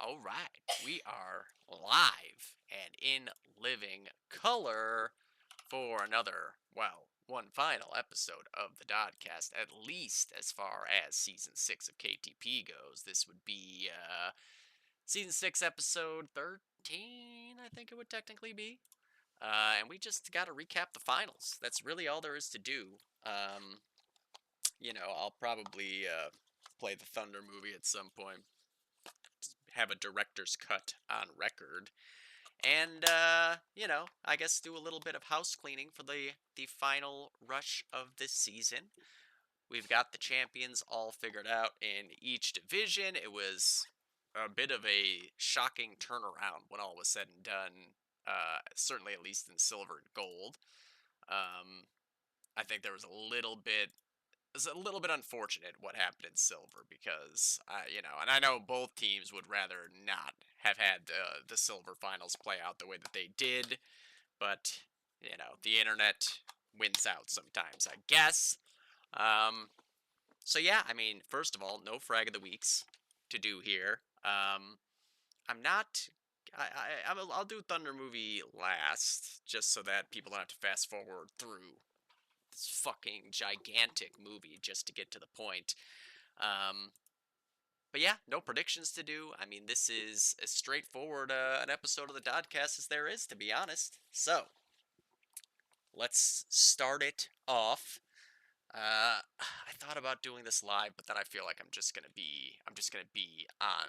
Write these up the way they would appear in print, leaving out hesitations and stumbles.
All right, we are live and in living color for another, well, one final episode of the Dodcast, at least as far as season 6 of KTP goes. This would be season 6, episode 13, I think it would technically be. And we just got to recap the finals. That's really all there is to do. I'll probably play the Thunder movie at some point, have a director's cut on record. And I guess do a little bit of house cleaning for the final rush of this season. We've got the champions all figured out in each division. It was a bit of a shocking turnaround when all was said and done. Certainly, at least in silver and gold. Um, I think there was a little bit unfortunate what happened in silver because and I know both teams would rather not have had the silver finals play out the way that they did, but the internet wins out sometimes, I guess. Um, so yeah, I mean, first of all, no frag of the weeks to do here. I'm not. I'll do Thunder movie last, just so that people don't have to fast forward through this fucking gigantic movie just to get to the point. Um, but yeah, no predictions to do. I mean, this is as straightforward an episode of the Dodcast as there is, to be honest. So let's start it off. I thought about doing this live, but then I feel like I'm just gonna be on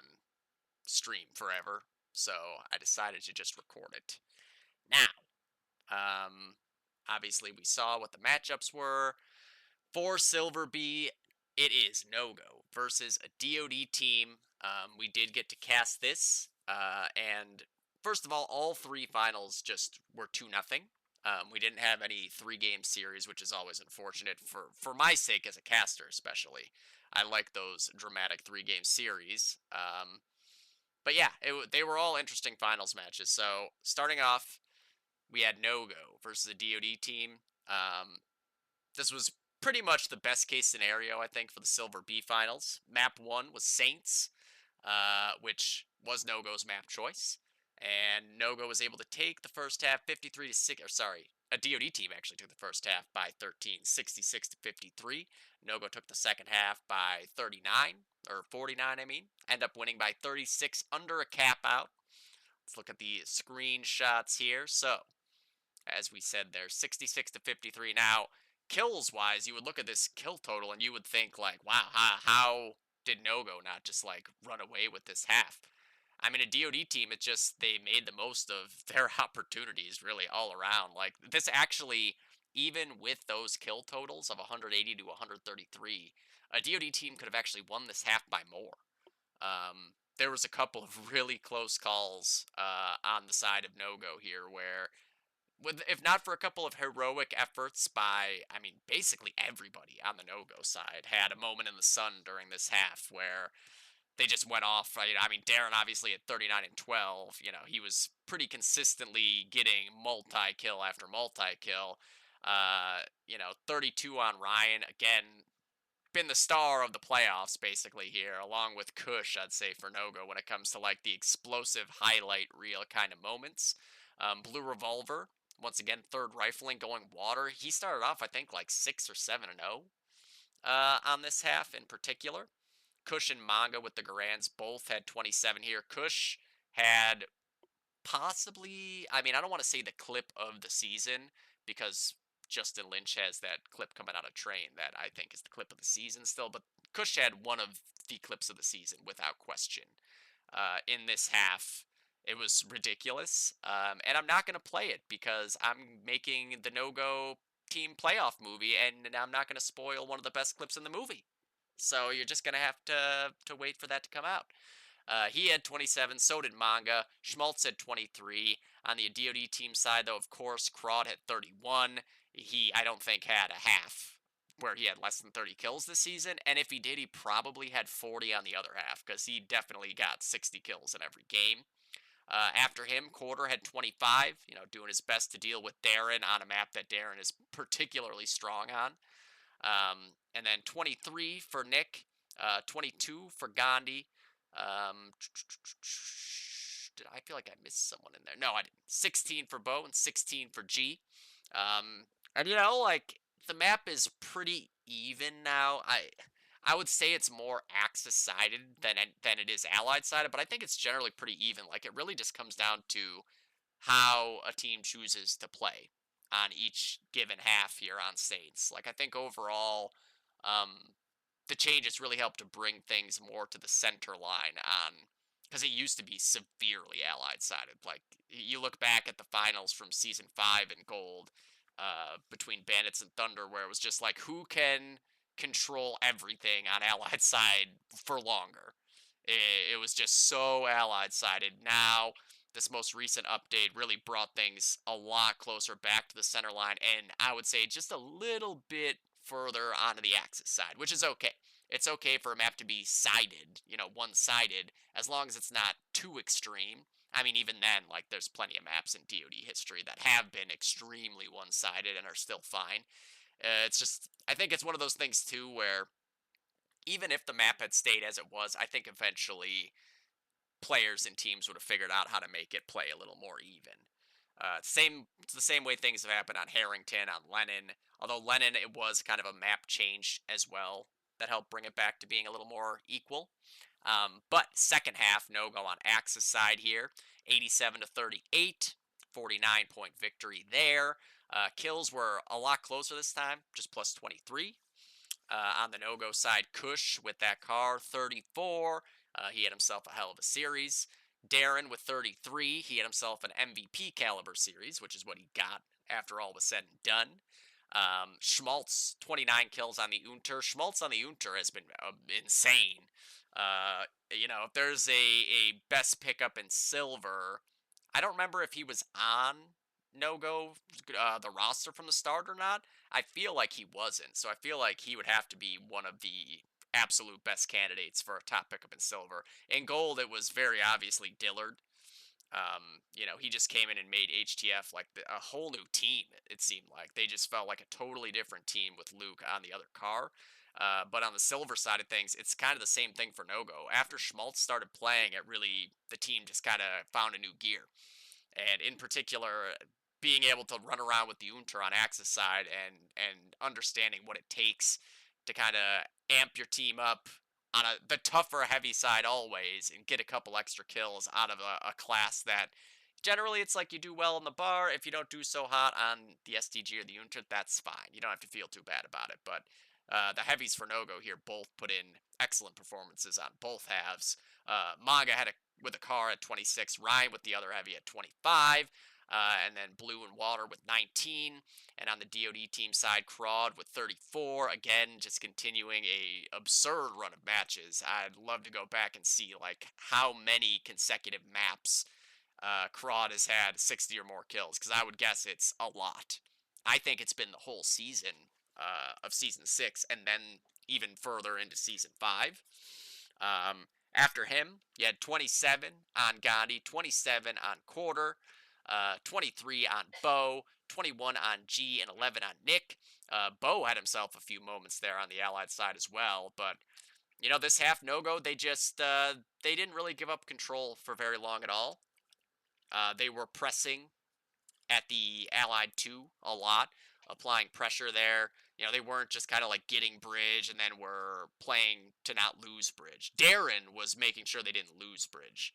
stream forever. So I decided to just record it now. Um, Obviously, we saw what the matchups were. For Silver B, it is no go versus a DoD team. We did get to cast this, and first of all three finals just were 2-0. We didn't have any 3-game series, which is always unfortunate for my sake as a caster, especially. I like those dramatic 3-game series. But yeah, they were all interesting finals matches. So starting off, we had no go versus a DoD team. This was pretty much the best case scenario, I think, for the Silver B finals. Map 1 was Saints, which was No-Go's map choice. And No-Go was able to take the first half 53 to 6, or sorry, a DoD team actually took the first half by 13, 66 to 53. No-Go took the second half by 39, or 49, I mean. End up winning by 36 under a cap out. Let's look at the screenshots here. So, as we said there, 66 to 53. Now, kills wise, you would look at this kill total and you would think like, wow, how did No-Go not just like run away with this half? I mean, a DoD team, it's just they made the most of their opportunities really all around. Like this actually, even with those kill totals of 180 to 133, a DoD team could have actually won this half by more. There was a couple of really close calls on the side of No-Go here where if not for a couple of heroic efforts by, I mean, basically everybody on the no-go side had a moment in the sun during this half where they just went off. I mean, Darren obviously at 39 and 12, he was pretty consistently getting multi-kill after multi-kill. 32 on Ryan, again, been the star of the playoffs basically here, along with Kush, I'd say, for No-Go when it comes to like the explosive highlight reel kind of moments. Blue Revolver, once again, third rifling going water. He started off, I think, like 6 or 7 and 0 on this half in particular. Kush and Manga with the Garans both had 27 here. Kush had possibly, I mean, I don't want to say the clip of the season because Justin Lynch has that clip coming out of Train that I think is the clip of the season still, but Kush had one of the clips of the season without question. In this half, it was ridiculous, and I'm not going to play it because I'm making the no-go team playoff movie, and I'm not going to spoil one of the best clips in the movie. So you're just going to have to wait for that to come out. He had 27, so did Manga. Schmaltz had 23. On the DoD team side, though, of course, Crawd had 31. He, I don't think, had a half where he had less than 30 kills this season. And if he did, he probably had 40 on the other half because he definitely got 60 kills in every game. After him, Quarter had 25, doing his best to deal with Darren on a map that Darren is particularly strong on. And then 23 for Nick, 22 for Gandhi, Um, did I feel like I missed someone in there? No, I didn't. 16 for Bo and 16 for G. And like the map is pretty even now. I would say it's more Axis sided than it is Allied sided, but I think it's generally pretty even. Like it really just comes down to how a team chooses to play on each given half here on Saints. Like I think overall, um, the changes really helped to bring things more to the center line on because it used to be severely allied sided. Like you look back at the finals from season 5 in gold between Bandits and Thunder, where it was just like who can control everything on allied side for longer. It was just so allied sided. Now this most recent update really brought things a lot closer back to the center line, and I would say just a little bit further onto the Axis side, which is okay. It's okay for a map to be sided, one-sided, as long as it's not too extreme. I mean, even then, like, there's plenty of maps in DoD history that have been extremely one-sided and are still fine. It's just, I think it's one of those things, too, where even if the map had stayed as it was, I think eventually players and teams would have figured out how to make it play a little more even. It's the same way things have happened on Harrington, on Lennon. Although Lennon, it was kind of a map change as well that helped bring it back to being a little more equal. But second half, no go on Axis side here, 87 to 38, 49-point victory there. Kills were a lot closer this time, just plus 23. On the no-go side, Kush with that car, 34. He had himself a hell of a series. Darren with 33. He had himself an MVP caliber series, which is what he got after all was said and done. Schmaltz, 29 kills on the Unter. Schmaltz on the Unter has been insane. If there's a best pickup in silver, I don't remember if he was on no go the roster from the start or not. I feel like he wasn't, so I feel like he would have to be one of the absolute best candidates for a top pickup in silver. In gold, it was very obviously Dillard. He just came in and made HTF like a whole new team. It seemed like they just felt like a totally different team with Luke on the other car. But on the silver side of things, it's kind of the same thing for No-Go. After Schmaltz started playing, the team just kind of found a new gear. And in particular, being able to run around with the Unter on Axis side and understanding what it takes to kind of amp your team up on the tougher heavy side always and get a couple extra kills out of a class that generally it's like you do well in the bar. If you don't do so hot on the STG or the Unter, that's fine. You don't have to feel too bad about it. But the heavies for No-Go here both put in excellent performances on both halves. Maga had with a car at 26, Ryan with the other heavy at 25, and then Blue and Water with 19. And on the DoD team side, Crawd with 34. Again, just continuing a absurd run of matches. I'd love to go back and see like how many consecutive maps Crawd has had 60 or more kills, because I would guess it's a lot. I think it's been the whole season of season 6, and then even further into season 5. After him, you had 27 on Gandhi, 27 on Quarter, 23 on Bo, 21 on G, and 11 on Nick. Bo had himself a few moments there on the Allied side as well, but this half no-go, they just they didn't really give up control for very long at all. They were pressing at the Allied 2 a lot, applying pressure there. They weren't just kind of like getting bridge and then were playing to not lose bridge. Darren was making sure they didn't lose bridge.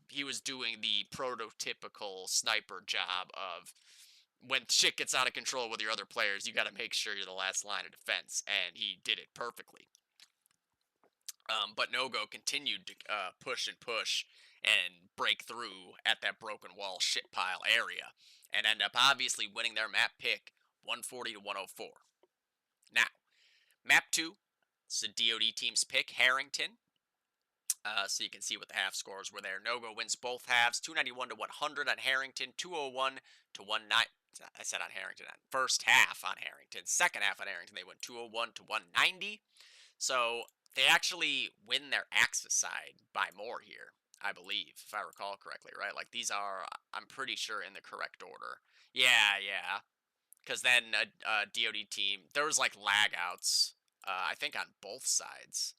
He was doing the prototypical sniper job of when shit gets out of control with your other players, you got to make sure you're the last line of defense, and he did it perfectly. But No-Go continued to push and push and break through at that broken wall shit pile area and end up obviously winning their map pick 140 to 104. Now, map 2, it's the DoD team's pick, Harrington. So you can see what the half scores were there. No-Go wins both halves, 291 to 100 on Harrington, 201 to 19. I said on Harrington, on first half on Harrington. Second half on Harrington, they went 201 to 190. So they actually win their Axis side by more here, I believe, if I recall correctly, right? Like these are, I'm pretty sure, in the correct order. Yeah. Because then a DoD team, there was like lag outs, I think on both sides.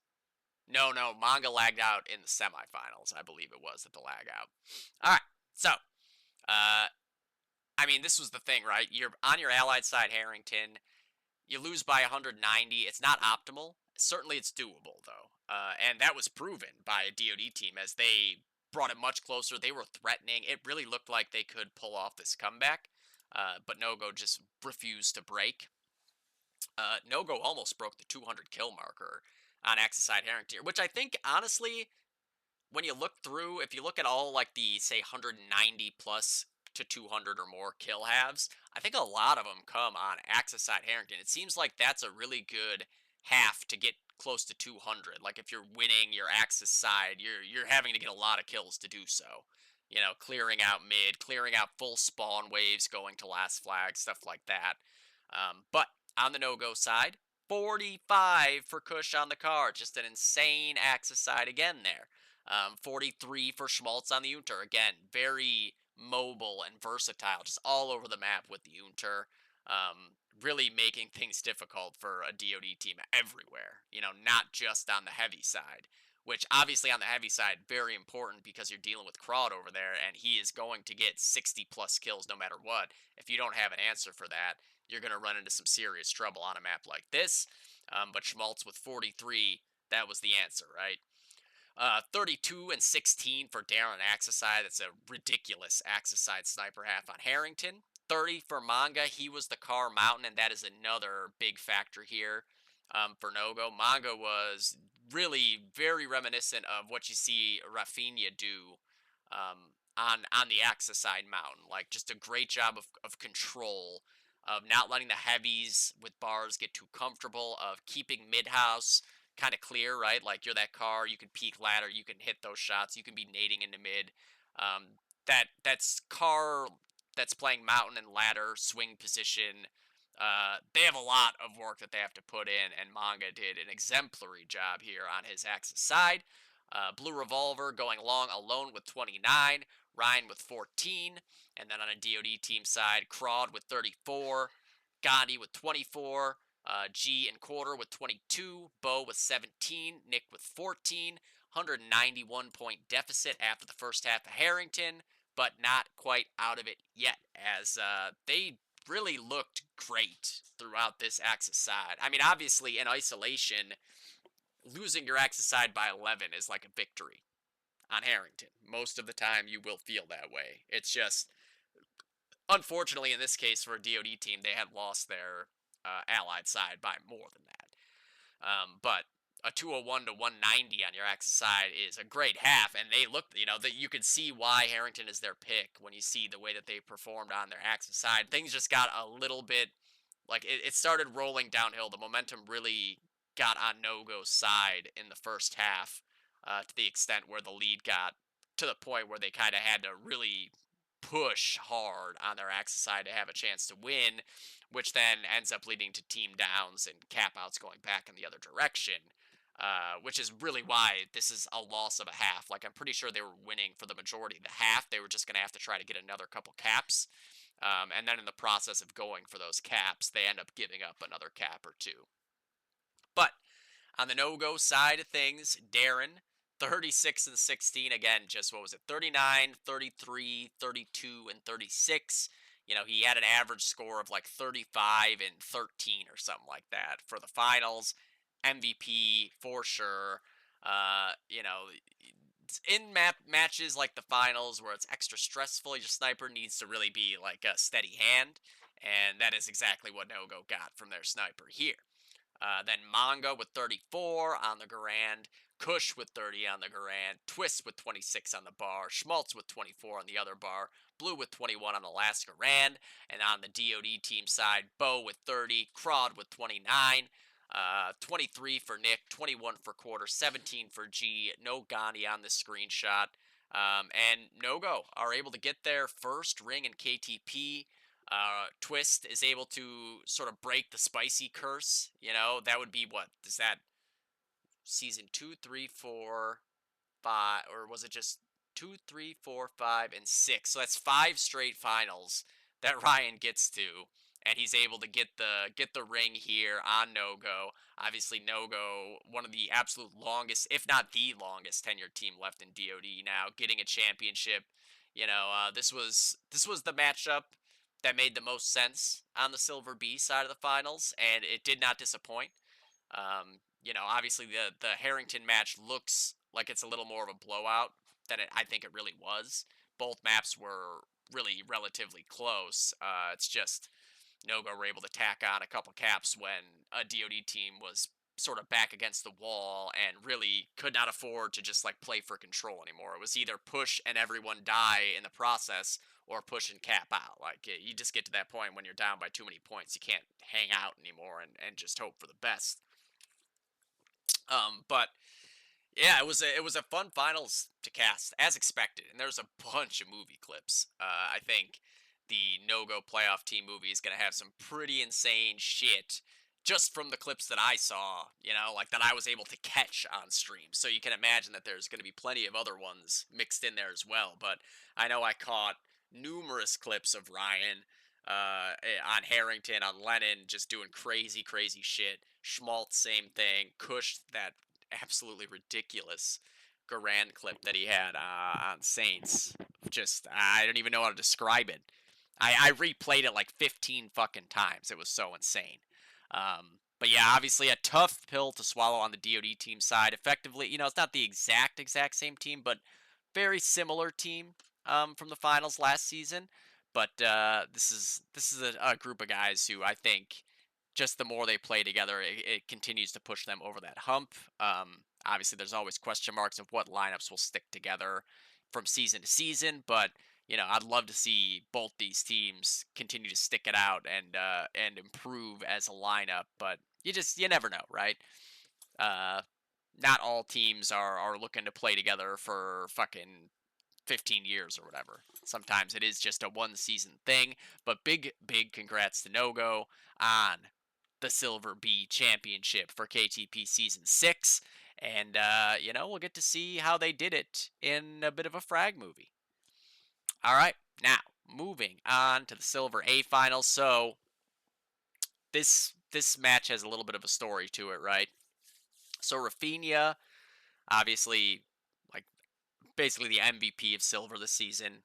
No, Manga lagged out in the semifinals. I believe it was at the lag out. All right, so uh, I mean, this was the thing, right? You're on your allied side, Harrington. You lose by 190. It's not optimal. Certainly, it's doable though, and that was proven by a DoD team as they brought it much closer. They were threatening. It really looked like they could pull off this comeback, but Nogo just refused to break. Nogo almost broke the 200 kill marker on Axis Side Harrington, which I think honestly, when you look through, if you look at all like the say 190 plus to 200 or more kill halves, I think a lot of them come on Axis Side Harrington. It seems like that's a really good half to get close to 200. Like if you're winning your Axis side, you're having to get a lot of kills to do so. You know, clearing out mid, clearing out full spawn waves, going to last flag, stuff like that. But on the no-go side, 45 for Kush on the card. Just an insane Axis side again there. 43 for Schmaltz on the Unter. Again, very mobile and versatile, just all over the map with the Unter. Really making things difficult for a DoD team everywhere. You know, not just on the heavy side. Which obviously on the heavy side, very important because you're dealing with Crawd over there, and he is going to get 60 plus kills no matter what. If you don't have an answer for that, you're going to run into some serious trouble on a map like this. But Schmaltz with 43, that was the answer, right? 32 and 16 for Darren Axiside. That's a ridiculous Axiside sniper half on Harrington. 30 for Manga. He was the Car Mountain, and that is another big factor here for Nogo. Manga was really very reminiscent of what you see Rafinha do on the Axiside Mountain. Like, just a great job of control, of not letting the heavies with bars get too comfortable, of keeping mid-house kind of clear, right? Like you're that car, you can peek ladder, you can hit those shots, you can be nading into mid. That's car that's playing mountain and ladder swing position. They have a lot of work that they have to put in, and Manga did an exemplary job here on his Axis side. Blue Revolver going along alone with 29, Ryan with 14, and then on a DoD team side, Crawd with 34, Gandhi with 24, G and Quarter with 22, Bo with 17, Nick with 14, 191 point deficit after the first half of Harrington, but not quite out of it yet, as they really looked great throughout this Axis side. I mean, obviously, in isolation, losing your Axis side by 11 is like a victory on Harrington. Most of the time, you will feel that way. It's just, unfortunately, in this case, for a DoD team, they had lost their allied side by more than that. But a 201 to 190 on your Axis side is a great half, and they look, you know, that you can see why Harrington is their pick when you see the way that they performed on their Axis side. Things just got a little bit, like, it started rolling downhill. The momentum really got on No-Go's side in the first half, to the extent where the lead got to the point where they kind of had to really push hard on their Axis side to have a chance to win, which then ends up leading to team downs and cap outs going back in the other direction. Which is really why this is a loss of a half. Like, I'm pretty sure they were winning for the majority of the half. They were just going to have to try to get another couple caps. And then in the process of going for those caps, they end up giving up another cap or two. But on the no-go side of things, Darren, 36 and 16, again, just what was it, 39, 33, 32, and 36. You know, he had an average score of like 35 and 13 or something like that for the finals. MVP for sure. You know, in matches like the finals where it's extra stressful, your sniper needs to really be like a steady hand, and that is exactly what No-Go got from their sniper here. Then Manga with 34 on the Garand, Kush with 30 on the Garand, Twist with 26 on the bar, Schmaltz with 24 on the other bar, Blue with 21 on the last Garand, and on the DoD team side, Bo with 30, Crawd with 29, 23 for Nick, 21 for Quarter, 17 for G, no Gandhi on this screenshot. And No-Go are able to get their first ring in KTP. Twist is able to sort of break the spicy curse. You know, that would be what? Is that season 2, 3, 4, 5, or was it just 2, 3, 4, 5, and 6? So that's 5 straight finals that Ryan gets to. and he's able to get the ring here on No-Go. Obviously, No-Go, one of the absolute longest, if not the longest, tenured team left in DoD now, getting a championship. This was the matchup that made the most sense on the Silver B side of the finals, and it did not disappoint. Obviously the Harrington match looks like it's a little more of a blowout than I think it really was. Both maps were really relatively close. It's just No-Go were able to tack on a couple caps when a DoD team was sort of back against the wall and really could not afford to just like play for control anymore. It was either push and everyone die in the process or push and cap out. Like you just get to that point when you're down by too many points, you can't hang out anymore and just hope for the best. But yeah, it was a fun finals to cast as expected, and there's a bunch of movie clips. I think the No Go playoff team movie is gonna have some pretty insane shit just from the clips that I saw, like that I was able to catch on stream. So you can imagine that there's gonna be plenty of other ones mixed in there as well. But I know I caught numerous clips of Ryan on Harrington, on Lennon, just doing crazy, crazy shit. Schmaltz, same thing. Kush, that absolutely ridiculous Garand clip that he had on Saints. Just, I don't even know how to describe it. I replayed it like 15 fucking times. It was so insane. But yeah, obviously a tough pill to swallow on the DoD team side. Effectively, it's not the exact same team, but very similar team from the finals last season. But this is a group of guys who I think just the more they play together, it continues to push them over that hump. Obviously, there's always question marks of what lineups will stick together from season to season, but I'd love to see both these teams continue to stick it out and improve as a lineup. But you never know, right? Uh, Not all teams are looking to play together for fucking 15 years or whatever. Sometimes it is just a one season thing, but big congrats to No-Go on the Silver B Championship for KTP Season 6. And, we'll get to see how they did it in a bit of a frag movie. All right, now moving on to the Silver A Finals. So this match has a little bit of a story to it, right? So Rafinha, obviously, like basically the MVP of Silver this season.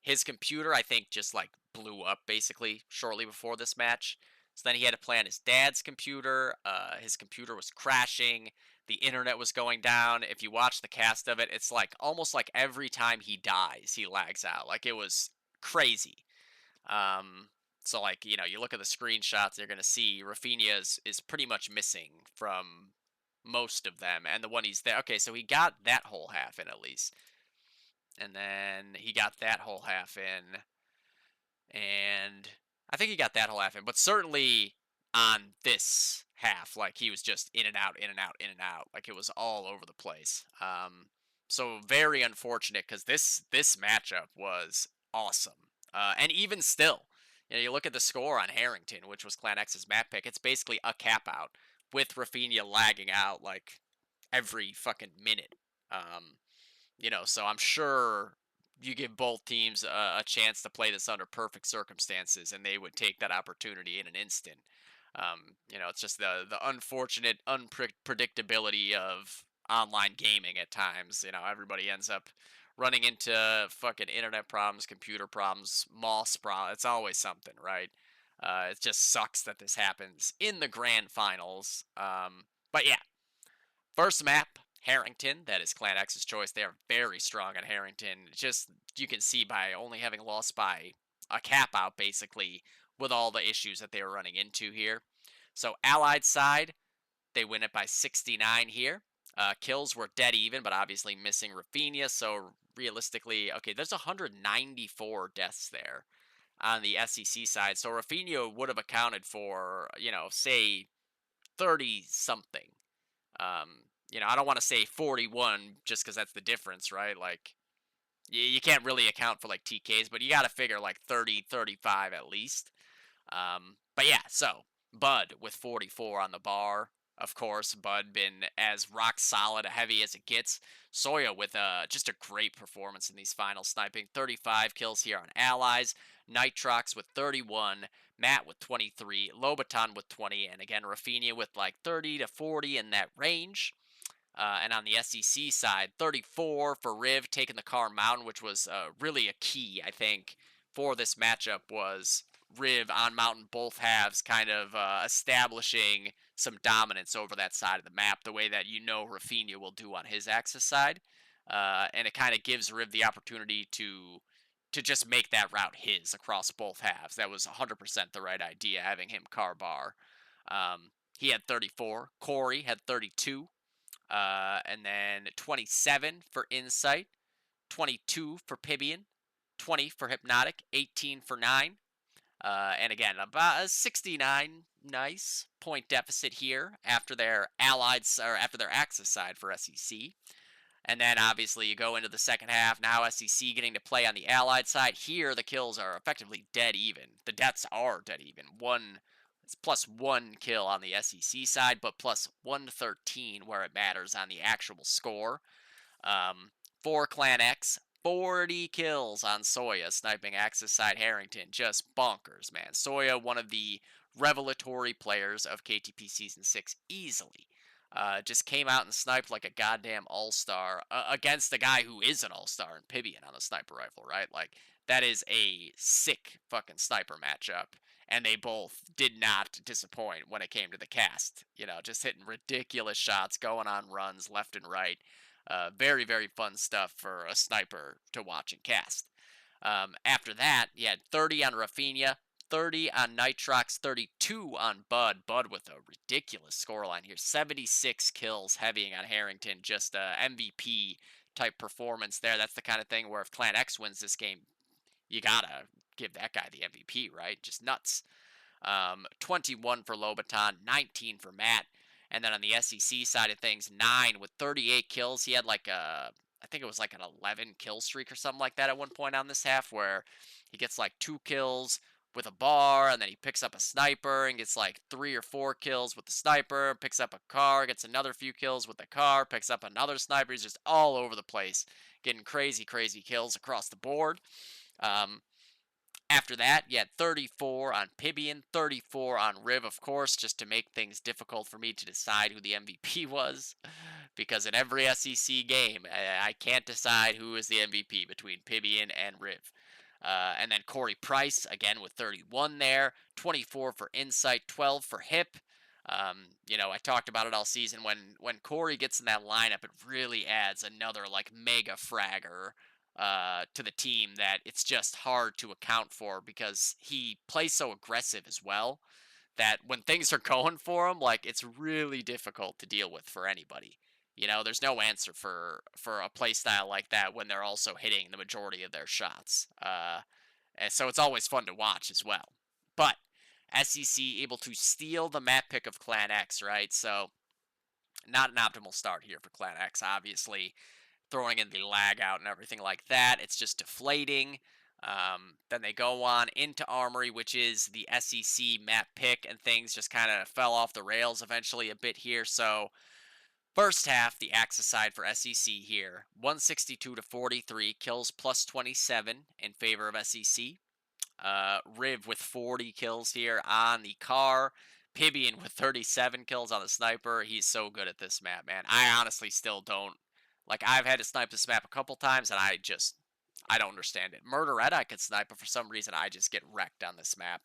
His computer, I think, just like blew up basically shortly before this match. So then he had to play on his dad's computer. His computer was crashing. The internet was going down. If you watch the cast of it, it's like almost like every time he dies, he lags out. Like it was crazy. Um, so like you look at the screenshots, you're gonna see Rafinha is pretty much missing from most of them, and the one he's there. Okay, so he got that whole half in at least, and then he got that whole half in, and I think he got that whole half in, but certainly on this half, like he was just in and out, in and out, in and out, like it was all over the place. So very unfortunate because this matchup was awesome, and even still, you look at the score on Harrington, which was Clan X's map pick. It's basically a cap out with Rafinha lagging out like every fucking minute. So I'm sure you give both teams a chance to play this under perfect circumstances, and they would take that opportunity in an instant. It's just the unfortunate unpredictability of online gaming at times. Everybody ends up running into fucking internet problems, computer problems, moss problems. It's always something, right? It just sucks that this happens in the grand finals. But yeah, first map, Harrington. That is Clan X's choice. They are very strong at Harrington. Just you can see by only having lost by a cap out, basically, with all the issues that they were running into here. So Allied side, they win it by 69 here. Kills were dead even, but obviously missing Rafinha. So realistically, okay, there's 194 deaths there on the SEC side. So Rafinha would have accounted for, say 30 something. I don't want to say 41 just because that's the difference, right? Like, you can't really account for like TKs, but you got to figure like 30, 35 at least. But yeah, so Bud with 44 on the bar. Of course, Bud been as rock solid, heavy as it gets. Soya with just a great performance in these finals, sniping 35 kills here on Allies. Nitrox with 31, Matt with 23, Lobaton with 20, and again, Rafinha with like 30 to 40 in that range. And on the SEC side, 34 for Riv taking the car mountain, which was really a key, I think, for this matchup was Riv on mountain both halves kind of establishing some dominance over that side of the map, the way that Rafinha will do on his axis side. And it kind of gives Riv the opportunity to just make that route his across both halves. That was 100% the right idea, having him car bar. He had 34. Corey had 32. And then 27 for Insight, 22 for Pibian, 20 for Hypnotic, 18 for 9. And again, about a 69 nice point deficit here after their after their Axis side for SEC. And then obviously you go into the second half. Now SEC getting to play on the Allied side. Here the kills are effectively dead even. The deaths are dead even. It's plus 1 kill on the SEC side, but plus 113 where it matters on the actual score. For Clan X, 40 kills on Soya, sniping Axis side Harrington. Just bonkers, man. Soya, one of the revelatory players of KTP Season 6, easily. Just came out and sniped like a goddamn all-star against a guy who is an all-star in Pibian on a sniper rifle, right? Like, that is a sick fucking sniper matchup. And they both did not disappoint when it came to the cast. Just hitting ridiculous shots, going on runs left and right. Very, very fun stuff for a sniper to watch and cast. After that, you had 30 on Rafinha, 30 on Nitrox, 32 on Bud. Bud with a ridiculous scoreline here. 76 kills heavying on Harrington. Just a MVP type performance there. That's the kind of thing where if Clan X wins this game, you gotta give that guy the MVP, right? Just nuts. 21 for Lobaton, 19 for Matt. And then on the SEC side of things, 9 with 38 kills. He had I think it was like an 11 kill streak or something like that at one point on this half, where he gets like 2 kills with a bar, and then he picks up a sniper and gets like 3 or 4 kills with the sniper, picks up a car, gets another few kills with the car, picks up another sniper. He's just all over the place, getting crazy, crazy kills across the board. After that, you had 34 on Pibian, 34 on Riv, of course, just to make things difficult for me to decide who the MVP was. Because in every SEC game, I can't decide who is the MVP between Pibian and Riv. And then Corey Price, again with 31 there, 24 for Insight, 12 for Hip. I talked about it all season. When Corey gets in that lineup, it really adds another like mega fragger to the team that it's just hard to account for, because he plays so aggressive as well that when things are going for him, like, it's really difficult to deal with for anybody. There's no answer for a play style like that when they're also hitting the majority of their shots. And so it's always fun to watch as well. But SEC able to steal the map pick of Clan X, right? So not an optimal start here for Clan X, obviously. Throwing in the lag out and everything like that. It's just deflating. Then they go on into Armory, which is the SEC map pick, and things just kind of fell off the rails eventually a bit here. So first half, the Axis side for SEC here, 162 to 43, kills plus 27 in favor of SEC. Riv with 40 kills here on the car. Pibian with 37 kills on the sniper. He's so good at this map, man. I honestly still don't. Like, I've had to snipe this map a couple times, and I don't understand it. Murderette I could snipe, but for some reason I just get wrecked on this map.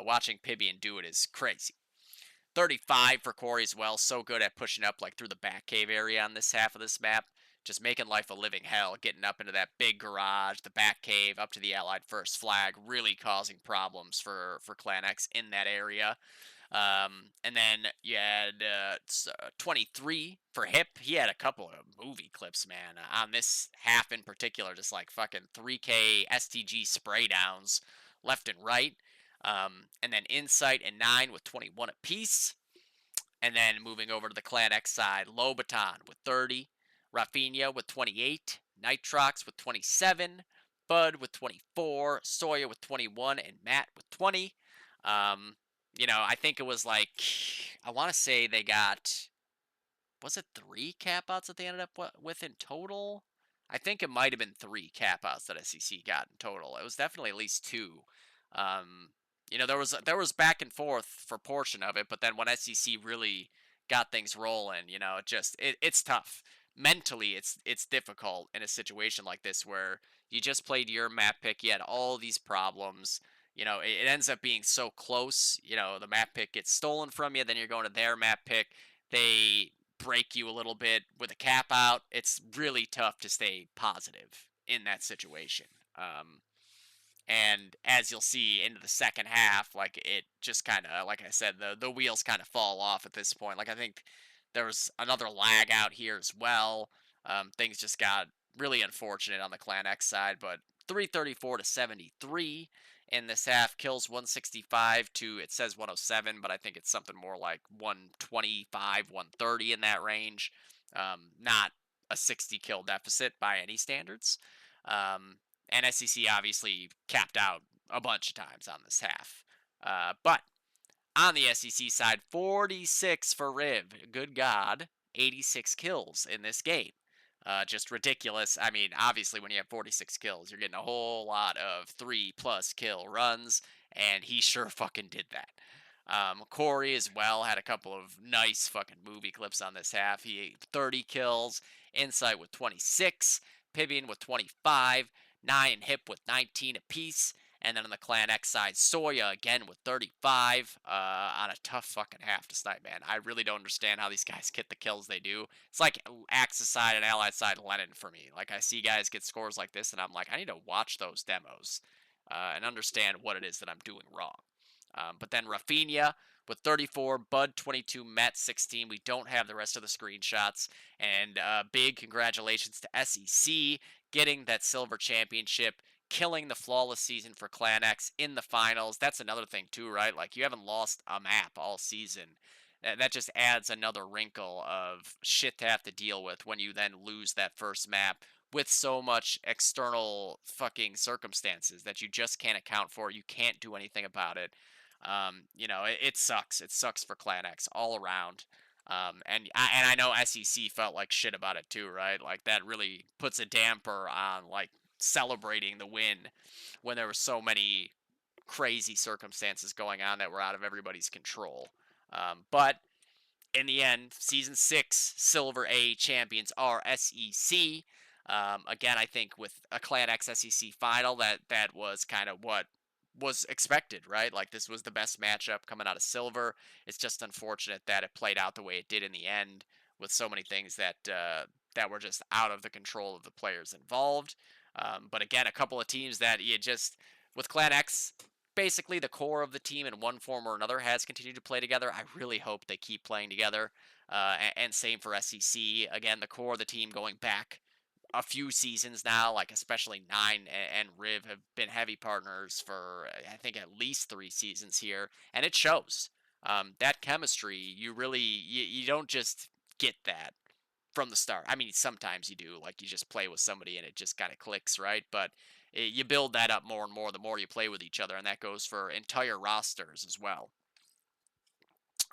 Watching Pibian do it is crazy. 35 for Corey as well. So good at pushing up like through the back cave area on this half of this map. Just making life a living hell, getting up into that big garage, the back cave, up to the Allied first flag, really causing problems for Clan X in that area. And then you had 23 for Hip. He had a couple of movie clips, man, on this half in particular, just like fucking 3K STG spray downs left and right. And then Insight and 9 with 21 apiece. And then moving over to the Clan X side, Lobaton with 30, Rafinha with 28, Nitrox with 27, Bud with 24, Soya with 21, and Matt with 20. I think it was like, I want to say they got, was it 3 cap outs that they ended up with in total? I think it might have been 3 cap outs that SEC got in total. It was definitely at least 2. Um, there was back and forth for portion of it, but then when SEC really got things rolling, it's tough. Mentally, it's difficult in a situation like this where you just played your map pick, you had all these problems. It ends up being so close. The map pick gets stolen from you, then you're going to their map pick. They break you a little bit with a cap out. It's really tough to stay positive in that situation. Um, and as you'll see into the second half, like it just kind of, like I said, the wheels kind of fall off at this point. Like I think there was another lag out here as well. Things just got really unfortunate on the Clan X side, but 334 to 73 in this half, kills 165 to, it says 107, but I think it's something more like 125, 130 in that range. Not a 60 kill deficit by any standards. And SEC obviously capped out a bunch of times on this half. But on the SEC side, 46 for Riv. Good God, 86 kills in this game. Just ridiculous. I mean, obviously, when you have 46 kills, you're getting a whole lot of 3+ kill runs, and he sure fucking did that. Corey as well had a couple of nice fucking movie clips on this half. He ate 30 kills, Insight with 26, Pibian with 25, Nye and Hip with 19 apiece. And then on the Clan X side, Soya again with 35 on a tough fucking half to snipe, man. I really don't understand how these guys get the kills they do. It's like Axis side and Allied side Lennon for me. Like, I see guys get scores like this, and I'm like, I need to watch those demos and understand what it is that I'm doing wrong. But then Rafinha with 34, Bud 22, Met 16. We don't have the rest of the screenshots. And big congratulations to SEC getting that silver championship, killing the flawless season for Clan X in the finals. That's another thing too, right? Like, you haven't lost a map all season. That just adds another wrinkle of shit to have to deal with when you then lose that first map with so much external fucking circumstances that you just can't account for. You can't do anything about it. It sucks. It sucks for Clan X all around. And I know SEC felt like shit about it too, right? Like, that really puts a damper on like celebrating the win when there were so many crazy circumstances going on that were out of everybody's control. But in the end, season 6 Silver A champions are SEC. Again, I think with a Clan X SEC final, that was kind of what was expected, right? Like, this was the best matchup coming out of Silver. It's just unfortunate that it played out the way it did in the end, with so many things that were just out of the control of the players involved. But again, a couple of teams that you just, with Clan X, basically the core of the team in one form or another has continued to play together. I really hope they keep playing together. And same for SEC. Again, the core of the team going back a few seasons now, like especially Nine and Riv have been heavy partners for, I think, at least 3 seasons here, and it shows. That chemistry, you don't just get that from the start. I mean, sometimes you do, like you just play with somebody and it just kind of clicks, right? But you build that up more and more the more you play with each other, and that goes for entire rosters as well.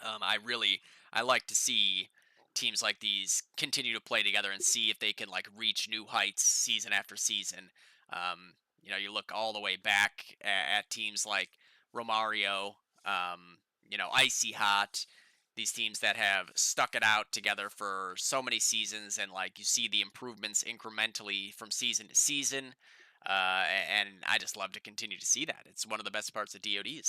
I like to see teams like these continue to play together and see if they can like reach new heights season after season. You look all the way back at teams like Romario, Icy Hot, these teams that have stuck it out together for so many seasons, and like you see the improvements incrementally from season to season. And I just love to continue to see that. It's one of the best parts of DoD is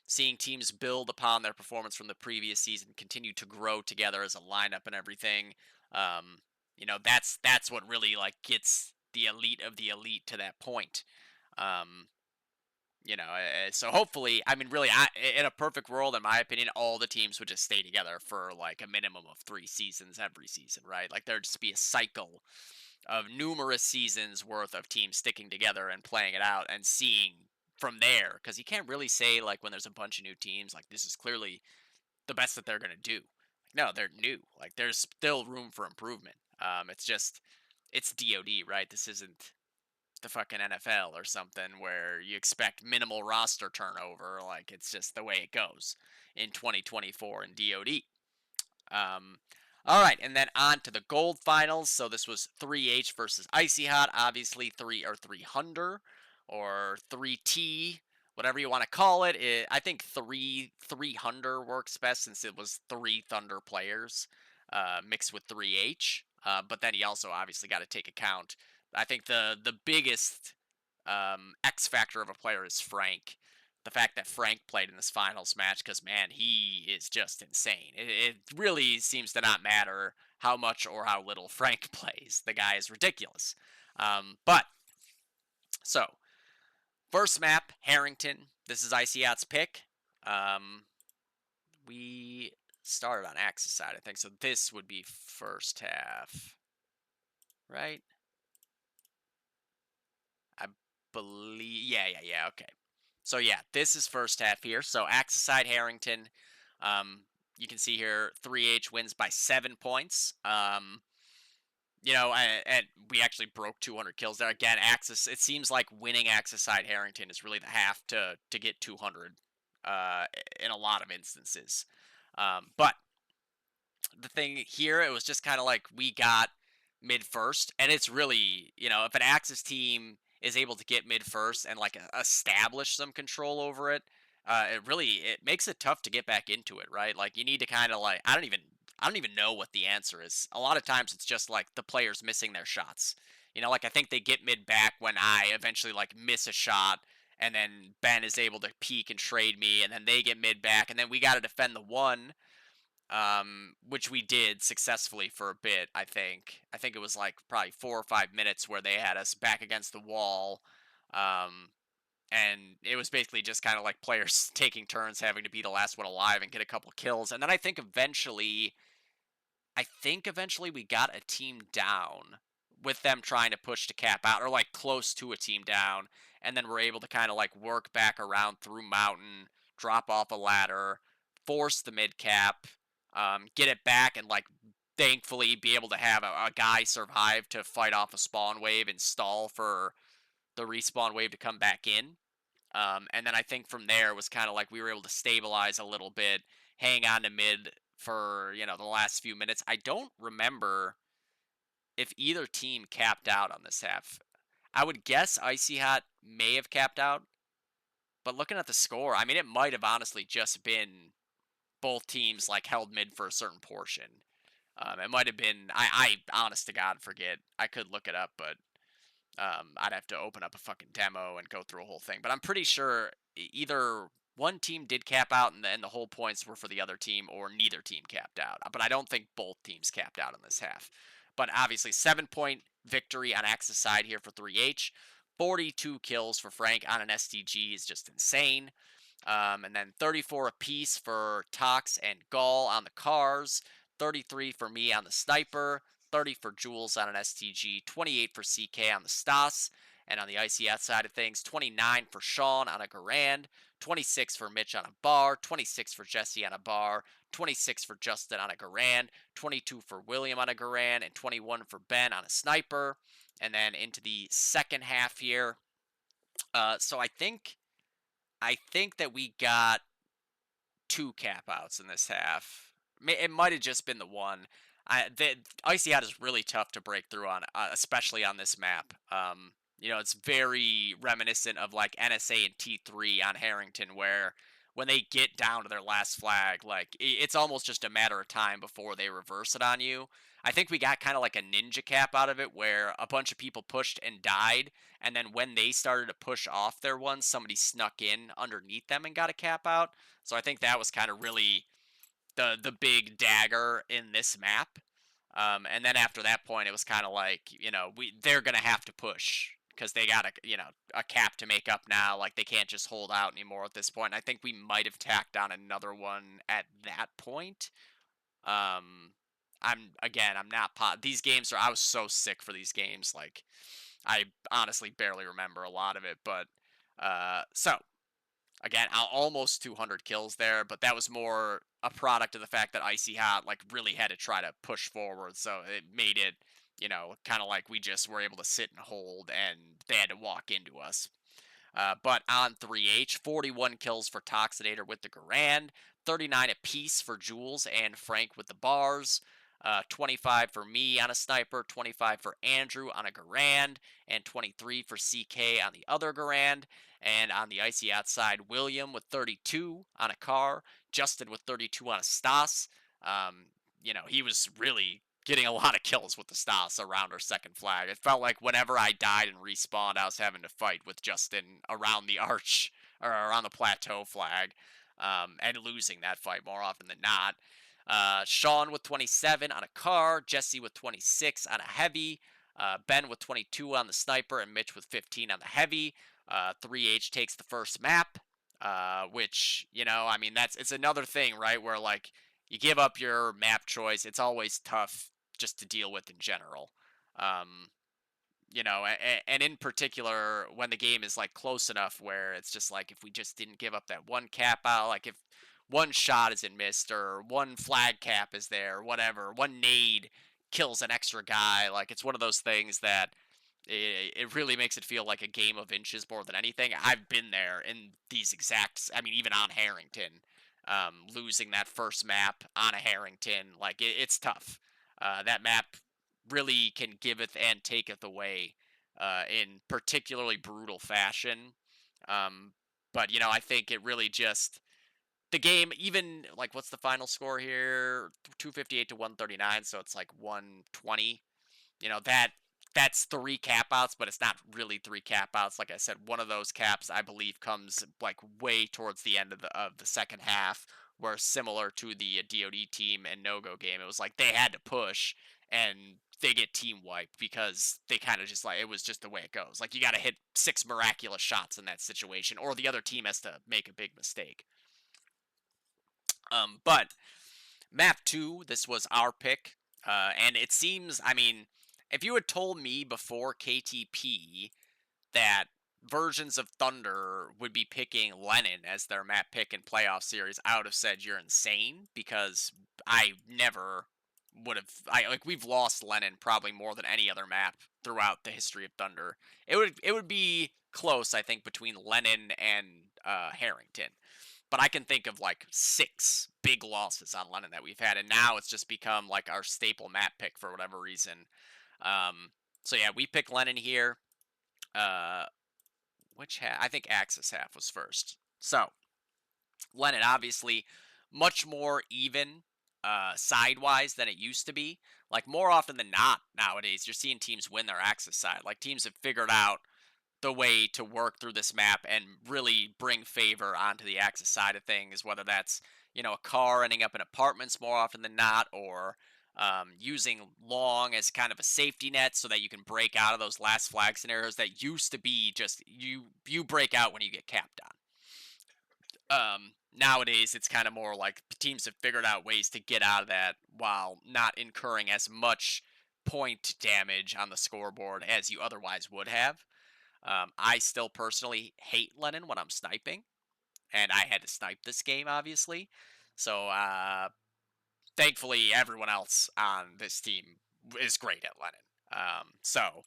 seeing teams build upon their performance from the previous season, continue to grow together as a lineup and everything. That's what really like gets the elite of the elite to that point. Um, so hopefully, I mean, really, in a perfect world, in my opinion, all the teams would just stay together for like a minimum of 3 seasons every season, right? Like, there'd just be a cycle of numerous seasons worth of teams sticking together and playing it out and seeing from there, because you can't really say like when there's a bunch of new teams like this is clearly the best that they're going to do. Like, no, they're new. Like, there's still room for improvement. It's DoD, right? This isn't the fucking NFL or something where you expect minimal roster turnover. Like, it's just the way it goes in 2024 in DoD. um, All right, and then on to the gold finals. So this was 3H versus Icy Hot. Obviously, 300 or 3T, whatever you want to call it. I think 300 works best since it was three Thunder players mixed with 3H. But then you also obviously got to take account. I think the biggest X factor of a player is Frank. The fact that Frank played in this finals match, because man, he is just insane. It really seems to not matter how much or how little Frank plays. The guy is ridiculous. But so first map, Harrington. This is ICOT's pick. We started on Axis side, I think, so this would be first half, right? I believe, yeah, okay. So yeah, this is first half here. So Axis side Harrington, you can see here 3H wins by 7 points. And we actually broke 200 kills there. Again, Axis. It seems like winning Axis side Harrington is really the half to get 200 in a lot of instances. But the thing here, it was just kind of like we got mid first, and it's really, if an Axis team is able to get mid first and like establish some control over it, it makes it tough to get back into it, right? Like you need to kind of like I don't even know what the answer is. A lot of times it's just like the players missing their shots. Like I think they get mid back when I eventually like miss a shot, and then Ben is able to peek and trade me, and then they get mid back, and then we got to defend the one, which we did successfully for a bit. I think it was like probably 4 or 5 minutes where they had us back against the wall, um, and it was basically just kind of like players taking turns having to be the last one alive and get a couple kills. And then I think eventually we got a team down with them trying to push to cap out, or like close to a team down, and then we're able to kind of like work back around through mountain, drop off a ladder, force the mid cap, get it back, and like thankfully be able to have a guy survive to fight off a spawn wave and stall for the respawn wave to come back in. And then I think from there it was kind of like we were able to stabilize a little bit, hang on to mid for the last few minutes. I don't remember if either team capped out on this half. I would guess Icy Hot may have capped out, but looking at the score, I mean, it might have honestly just been both teams like held mid for a certain portion. It might have been. I honest to God forget. I could look it up, but I'd have to open up a fucking demo and go through a whole thing. But I'm pretty sure either one team did cap out and the whole points were for the other team, or neither team capped out. But I don't think both teams capped out in this half. But obviously, 7-point victory on Axis side here for 3H. 42 kills for Frank on an STG is just insane. And then 34 apiece for Tox and Gall on the cars. 33 for me on the sniper. 30 for Jules on an STG. 28 for CK on the Stas. And on the ICS side of things, 29 for Sean on a Garand. 26 for Mitch on a bar. 26 for Jesse on a bar. 26 for Justin on a Garand. 22 for William on a Garand. And 21 for Ben on a sniper. And then into the second half here. So I think that we got 2 cap outs in this half. It might have just been the one. The Icy Hot is really tough to break through on, especially on this map. It's very reminiscent of like NSA and T3 on Harrington, where when they get down to their last flag, like it's almost just a matter of time before they reverse it on you. I think we got kind of like a ninja cap out of it, where a bunch of people pushed and died, and then when they started to push off their ones, somebody snuck in underneath them and got a cap out. So I think that was kind of really the big dagger in this map. And then after that point, it was kind of like they're gonna have to push because they got a cap to make up now. Like they can't just hold out anymore at this point. And I think we might have tacked on another one at that point. I'm not these games are. I was so sick for these games. Like I honestly barely remember a lot of it. But so again, almost 200 kills there, but that was more a product of the fact that Icy Hot like really had to try to push forward, so it made it, kind of like we just were able to sit and hold, and they had to walk into us. But on 3H, 41 kills for Toxinator with the Garand, 39 apiece for Jules and Frank with the bars. 25 for me on a sniper, 25 for Andrew on a Garand, and 23 for CK on the other Garand. And on the icy outside, William with 32 on a car, Justin with 32 on a Stas. Um, he was really getting a lot of kills with the Stas around our second flag. It felt like whenever I died and respawned, I was having to fight with Justin around the arch or around the plateau flag, and losing that fight more often than not. Sean with 27 on a car, Jesse with 26 on a heavy, Ben with 22 on the sniper, and Mitch with 15 on the heavy. 3H takes the first map, which, I mean, it's another thing, right? Where, like, you give up your map choice, it's always tough just to deal with in general. Um, and in particular, when the game is, like, close enough where it's just like, if we just didn't give up that one cap out, like, if one shot isn't missed, or one flag cap is there, whatever, one nade kills an extra guy, like, it's one of those things that it really makes it feel like a game of inches more than anything. I've been there in these exact, I mean, even on Harrington, losing that first map on a Harrington, like, it's tough. That map really can giveth and taketh away in particularly brutal fashion. Um, but, I think it really just, the game, even, like, what's the final score here? 258 to 139, so it's like 120. That's three cap outs, but it's not really three cap outs. Like I said, one of those caps, I believe, comes like way towards the end of the second half, where, similar to the DoD team and no go game, it was like they had to push and they get team wiped because they kind of just, like, it was just the way it goes. Like, you got to hit 6 miraculous shots in that situation, or the other team has to make a big mistake. But map 2, this was our pick, and it seems, I mean, if you had told me before KTP that versions of Thunder would be picking Lennon as their map pick in playoff series, I would have said you're insane, because I never would have. We've lost Lennon probably more than any other map throughout the history of Thunder. It would be close, I think, between Lennon and Harrington. But I can think of like 6 big losses on Lennon that we've had, and now it's just become like our staple map pick for whatever reason. So yeah, we picked Lennon here. Uh, I think Axis half was first. So Lennon, obviously much more even sidewise than it used to be. Like, more often than not nowadays, you're seeing teams win their Axis side. Like, teams have figured out the way to work through this map and really bring favor onto the Axis side of things, whether that's, a car ending up in apartments more often than not, or using long as kind of a safety net so that you can break out of those last flag scenarios that used to be just you break out when you get capped on. Nowadays, it's kind of more like teams have figured out ways to get out of that while not incurring as much point damage on the scoreboard as you otherwise would have. I still personally hate Lennon when I'm sniping, and I had to snipe this game, obviously. So, thankfully, everyone else on this team is great at Lennon. So,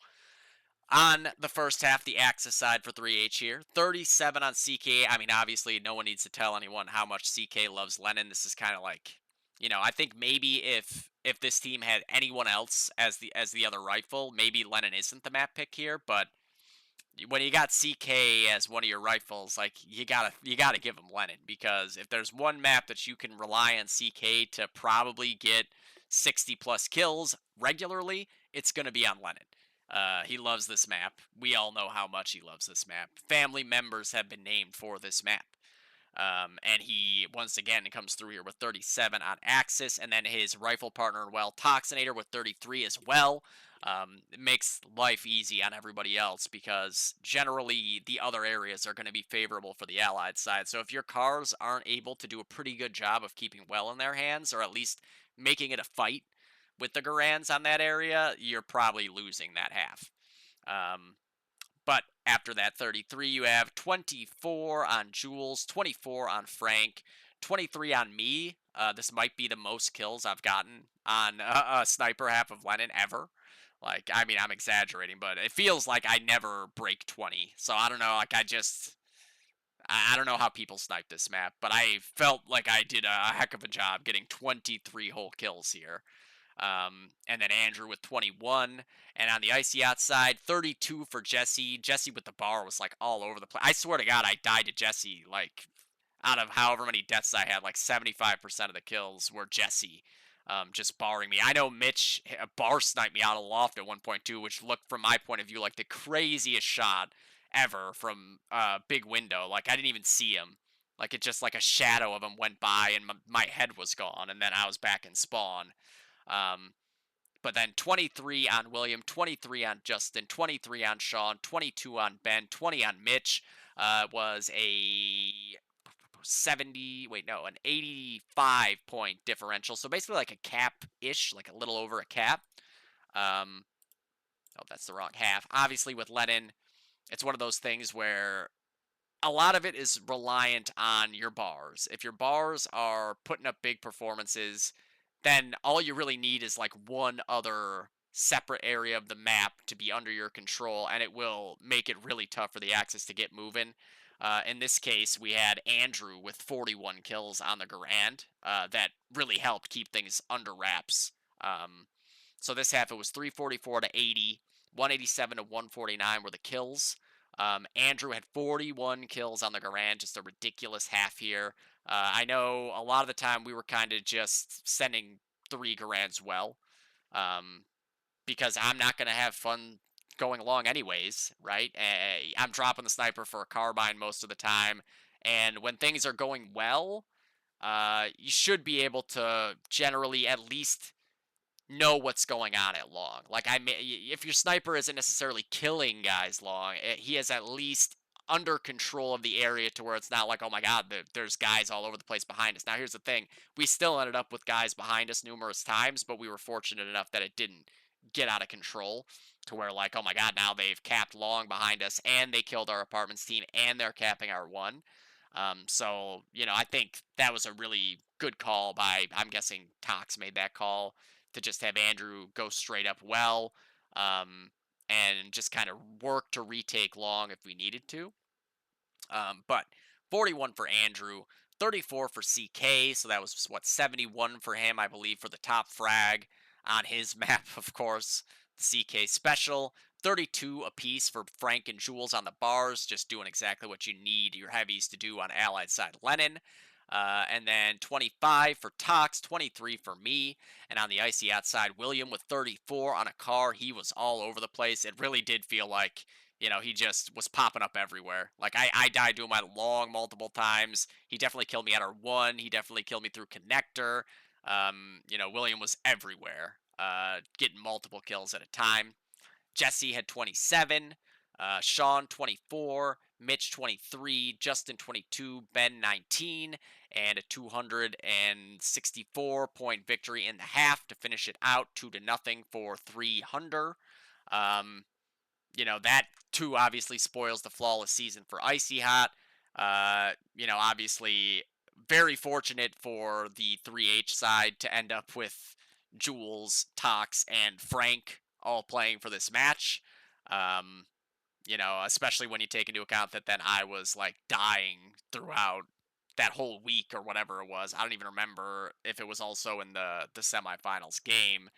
on the first half, the Axis side for 3H here, 37 on CK. I mean, obviously, no one needs to tell anyone how much CK loves Lennon. This is kind of like, I think maybe if this team had anyone else as the other rifle, maybe Lennon isn't the map pick here, but when you got CK as one of your rifles, like, you gotta give him Lennon, because if there's one map that you can rely on CK to probably get 60 plus kills regularly, it's gonna be on Lennon. He loves this map. We all know how much he loves this map. Family members have been named for this map. And he, once again, comes through here with 37 on Axis, and then his rifle partner, well, Toxinator with 33 as well. It makes life easy on everybody else, because generally the other areas are going to be favorable for the Allied side. So if your cars aren't able to do a pretty good job of keeping well in their hands, or at least making it a fight with the Garands on that area, you're probably losing that half. But after that 33, you have 24 on Jules, 24 on Frank, 23 on me. This might be the most kills I've gotten on a sniper half of Lennon ever. Like, I mean, I'm exaggerating, but it feels like I never break 20. So I don't know, like, I don't know how people snipe this map, but I felt like I did a heck of a job getting 23 whole kills here. And then Andrew with 21. And on the Icy Hot side, 32 for Jesse. Jesse with the bar was like all over the place. I swear to God, I died to Jesse like out of however many deaths I had, like 75% of the kills were Jesse just barring me. I know Mitch bar sniped me out of loft at 1.2, which looked from my point of view like the craziest shot ever from big window. Like I didn't even see him. Like it just like a shadow of him went by and my head was gone, and then I was back in spawn. Um, but then 23 on William, 23 on Justin, 23 on Sean, 22 on Ben, 20 on Mitch. Was a 70, wait, no, an 85 point differential. So basically like a cap ish, like a little over a cap. Um, oh, that's the wrong half. Obviously, with Lennon, it's one of those things where a lot of it is reliant on your bars. If your bars are putting up big performances, then all you really need is like one other separate area of the map to be under your control, and it will make it really tough for the Axis to get moving. In this case, we had Andrew with 41 kills on the Garand that really helped keep things under wraps. So this half, it was 344 to 80, 187 to 149 were the kills. Andrew had 41 kills on the Garand, just a ridiculous half here. I know a lot of the time we were kind of just sending 3 Garands well, um, because I'm not going to have fun going along anyways, right? I'm dropping the sniper for a carbine most of the time, and when things are going well, you should be able to generally at least know what's going on at long. Like if your sniper isn't necessarily killing guys long, he is at least under control of the area to where it's not like, oh my god, there's guys all over the place behind us. Now here's the thing: we still ended up with guys behind us numerous times, but we were fortunate enough that it didn't get out of control to where like, oh my god, now they've capped long behind us and they killed our apartments team and they're capping our one. So I think that was a really good call by, I'm guessing Tox made that call to just have Andrew go straight up well, um, and just kind of work to retake long if we needed to. But 41 for Andrew, 34 for CK, so that was what, 71 for him, I believe, for the top frag on his map, of course, the CK special. 32 apiece for Frank and Jules on the bars, just doing exactly what you need your heavies to do on Allied side Lennon. And then 25 for Tox, 23 for me. And on the icy outside, William with 34 on a car. He was all over the place. It really did feel like, he just was popping up everywhere. Like, I died to him at long multiple times. He definitely killed me at R1. He definitely killed me through connector. William was everywhere, getting multiple kills at a time. Jesse had 27, Sean 24, Mitch 23, Justin 22, Ben 19, and a 264 point victory in the half to finish it out 2-0 for 300. Um, that too obviously spoils the flawless season for Icy Hot. Obviously very fortunate for the 3H side to end up with Jules, Tox, and Frank all playing for this match. Um, especially when you take into account that then I was like dying throughout that whole week or whatever it was. I don't even remember if it was also in the semifinals game.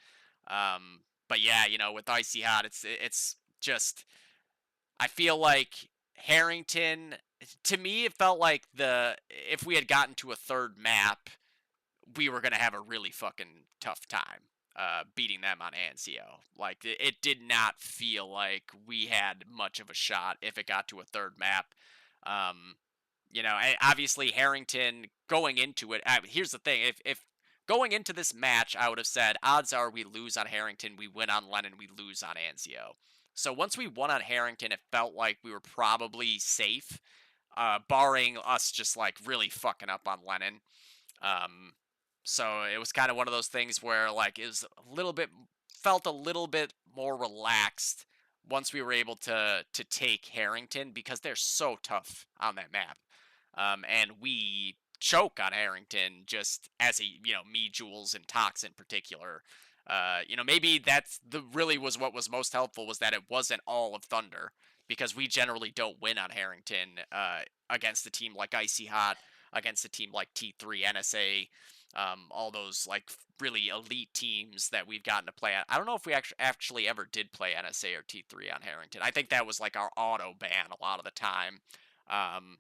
But yeah, with Icy Hot, it's just, I feel like Harrington, to me, it felt like if we had gotten to a third map, we were gonna have a really fucking tough time beating them on Anzio. Like it did not feel like we had much of a shot if it got to a third map. Um, obviously Harrington going into it. Here's the thing: if going into this match, I would have said odds are we lose on Harrington, we win on Lennon, we lose on Anzio. So once we won on Harrington, it felt like we were probably safe, barring us just like really fucking up on Lennon. Um, so it was kind of one of those things where like it was a little bit, felt a little bit more relaxed once we were able to take Harrington, because they're so tough on that map. And we choke on Harrington just as me, Jules, and Tox in particular. Maybe that's really was what was most helpful, was that it wasn't all of Thunder, because we generally don't win on Harrington against a team like Icy Hot, against a team like T3, NSA, All those like really elite teams that we've gotten to play at. I don't know if we actually ever did play NSA or T3 on Harrington. I think that was like our auto ban a lot of the time. Um,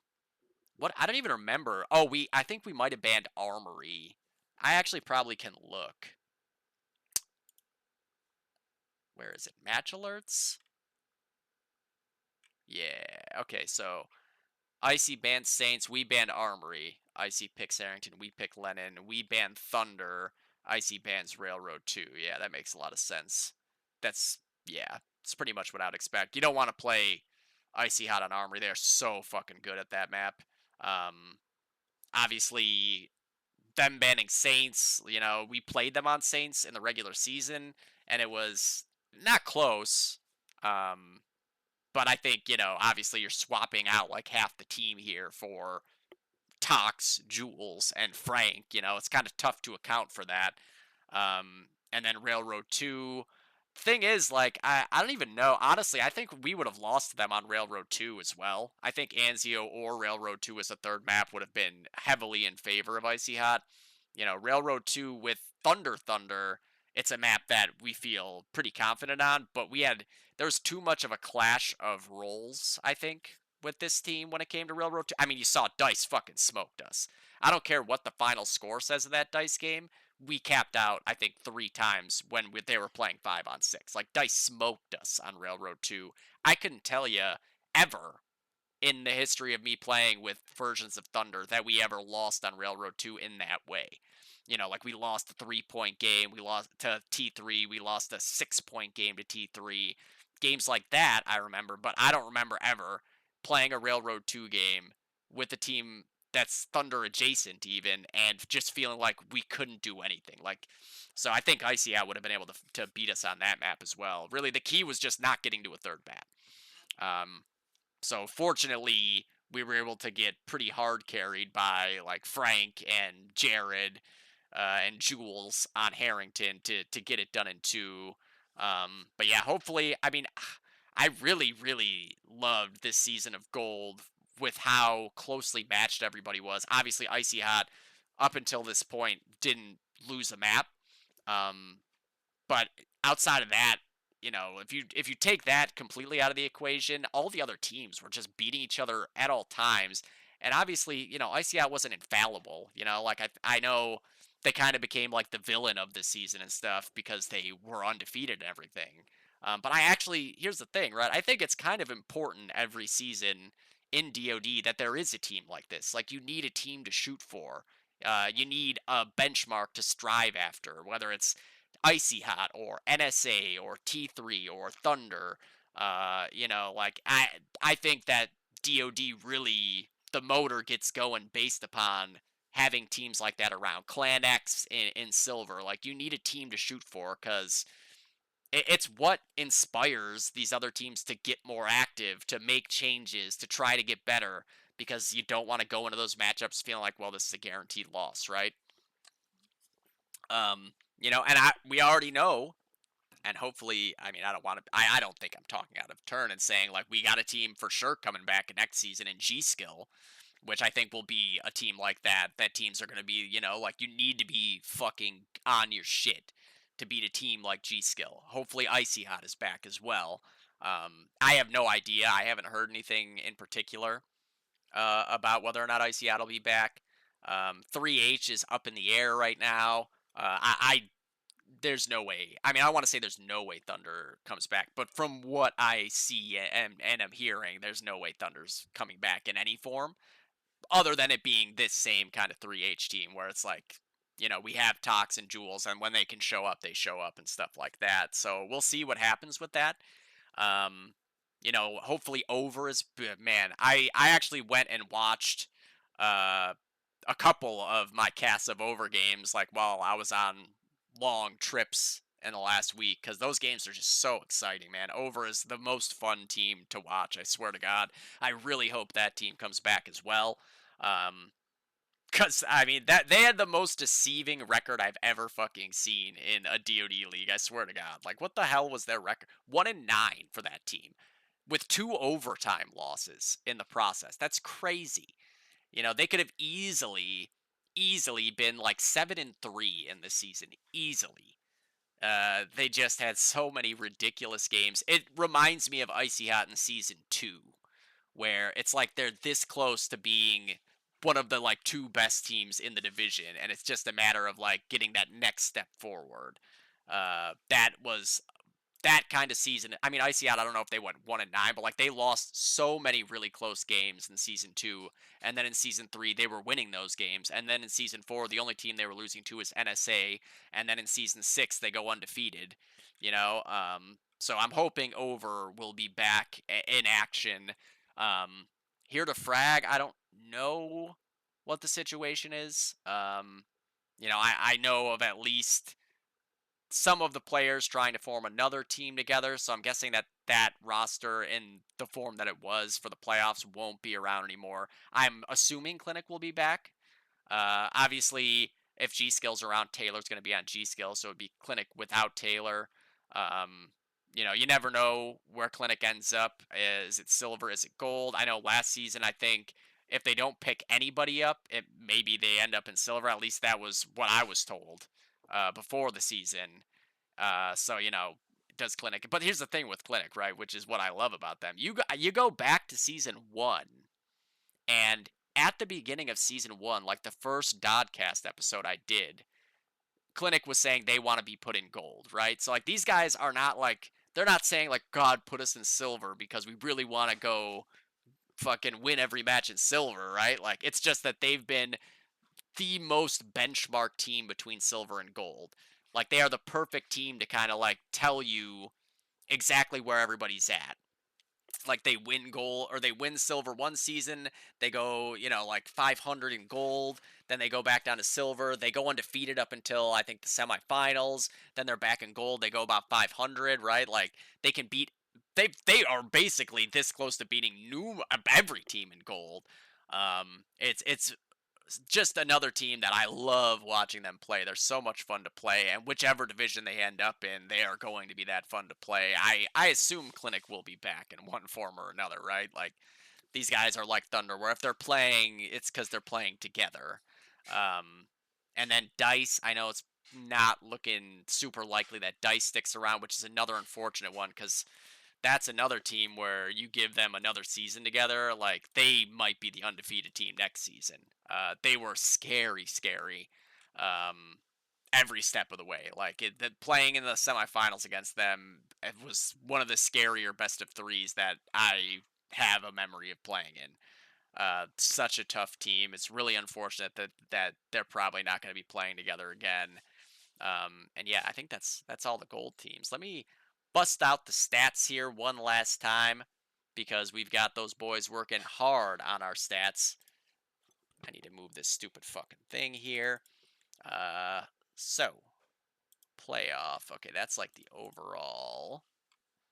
what I don't even remember. Oh, I think we might have banned Armory. I actually probably can look. Where is it? Match alerts? Yeah. Okay, so Icy banned Saints, we banned Armory. Icy picks Harrington, we pick Lennon. We banned Thunder. Icy bans Railroad 2. Yeah, that makes a lot of sense. That's, yeah, it's pretty much what I'd expect. You don't want to play Icy Hot on Armory. They're so fucking good at that map. Um, Obviously, them banning Saints, we played them on Saints in the regular season, and it was not close. Um, but I think, obviously you're swapping out like half the team here for Tox, Jules, and Frank. It's kind of tough to account for that. And then Railroad 2. Thing is, like, I don't even know. Honestly, I think we would have lost to them on Railroad 2 as well. I think Anzio or Railroad 2 as a third map would have been heavily in favor of Icy Hot. Railroad 2 with Thunder, it's a map that we feel pretty confident on, but there was too much of a clash of roles, I think, with this team when it came to Railroad 2. I mean, you saw Dice fucking smoked us. I don't care what the final score says of that Dice game. We capped out, I think, 3 times when they were playing 5-on-6. Like, Dice smoked us on Railroad 2. I couldn't tell you ever in the history of me playing with versions of Thunder that we ever lost on Railroad 2 in that way. Like we lost a 3-point game, we lost to T3, we lost a 6-point game to T3. Games like that I remember, but I don't remember ever playing a Railroad 2 game with a team that's Thunder adjacent even and just feeling like we couldn't do anything. So I think Icy Out would have been able to beat us on that map as well. Really, the key was just not getting to a third bat. So fortunately, we were able to get pretty hard carried by like Frank and Jared and Jules on Harrington to get it done in 2. But yeah, hopefully, I mean, I really, really loved this season of Gold with how closely matched everybody was. Obviously, Icy Hot, up until this point, didn't lose a map. Um, but outside of that, if you take that completely out of the equation, all the other teams were just beating each other at all times. And obviously, Icy Out wasn't infallible. Like I know they kind of became like the villain of this season and stuff because they were undefeated and everything. But here's the thing, right? I think it's kind of important every season in DoD that there is a team like this. Like you need a team to shoot for. You need a benchmark to strive after, whether it's Icy Hot or NSA or T3 or Thunder. Like I think that DoD really the motor gets going based upon having teams like that around. Clan X in Silver, like you need a team to shoot for because it's what inspires these other teams to get more active, to make changes, to try to get better. Because you don't want to go into those matchups feeling like, well, this is a guaranteed loss, right? And we already know, and hopefully, I mean, I don't want to, I don't think I'm talking out of turn and saying like we got a team for sure coming back next season in G Skill, which I think will be a team like that. That teams are going to be, like you need to be fucking on your shit to beat a team like G Skill. Hopefully, Icy Hot is back as well. I have no idea. I haven't heard anything in particular about whether or not Icy Hot will be back. 3H is up in the air right now. I there's no way. I mean, I want to say there's no way Thunder comes back, but from what I see and am hearing, there's no way Thunder's coming back in any form, other than it being this same kind of 3H team where it's like, we have Tox and Jules, and when they can show up, they show up and stuff like that. So we'll see what happens with that. Um, hopefully Over is man. I actually went and watched uh a couple of my casts of Over games like while I was on long trips in the last week because those games are just so exciting, man. Over is the most fun team to watch. I swear to God. I really hope that team comes back as well. Because I mean that they had the most deceiving record I've ever fucking seen in a DoD league. I swear to God. Like what the hell was their record? 1-9 for that team, with 2 overtime losses in the process. That's crazy. They could have easily been like 7-3 in the season, easily. They just had so many ridiculous games. It reminds me of Icy Hot in season 2, where it's like they're this close to being one of the like two best teams in the division, and it's just a matter of like getting that next step forward. That was that kind of season. I mean, Icy Out, I don't know if they went 1-9, but like they lost so many really close games in season 2, and then in season 3 they were winning those games, and then in season 4 the only team they were losing to is NSA, and then in season 6 they go undefeated. So I'm hoping Over will be back in action. Um, Here to Frag, I don't know what the situation is. I know of at least some of the players trying to form another team together, so I'm guessing that roster in the form that it was for the playoffs won't be around anymore. I'm assuming Clinic will be back. Obviously, if G Skill's around, Taylor's going to be on G Skill, so it'd be Clinic without Taylor. You never know where Clinic ends up. Is it silver? Is it gold? I know last season, I think if they don't pick anybody up, maybe they end up in silver. At least that was what I was told before the season. Does Clinic? But here's the thing with Clinic, right? Which is what I love about them. You go back to season 1, and at the beginning of season 1, like the first Dodcast episode I did, Clinic was saying they want to be put in gold, right? So like these guys are not like they're not saying like God put us in silver because we really want to go fucking win every match in silver, right? Like it's just that they've been the most benchmark team between silver and gold. Like they are the perfect team to kind of like tell you exactly where everybody's at. Like they win gold or they win silver one season, they go, like 500 in gold, then they go back down to silver, they go undefeated up until I think the semifinals, then they're back in gold, they go about 500, right? Like they can beat they are basically this close to beating every team in gold. It's just another team that I love watching them play. They're so much fun to play, and whichever division they end up in, they are going to be that fun to play. I assume Clinic will be back in one form or another, right? Like these guys are like Thunder, where if they're playing, it's because they're playing together. Um, and then Dice, I know it's not looking super likely that Dice sticks around, which is another unfortunate one because that's another team where you give them another season together, like they might be the undefeated team next season. They were scary, scary, every step of the way. Like playing in the semifinals against them, it was one of the scarier best of threes that I have a memory of playing in. Such a tough team. It's really unfortunate that they're probably not going to be playing together again. And yeah, I think that's all the gold teams. Let me bust out the stats here one last time because we've got those boys working hard on our stats. I need to move this stupid fucking thing here. So playoff. Okay, that's like the overall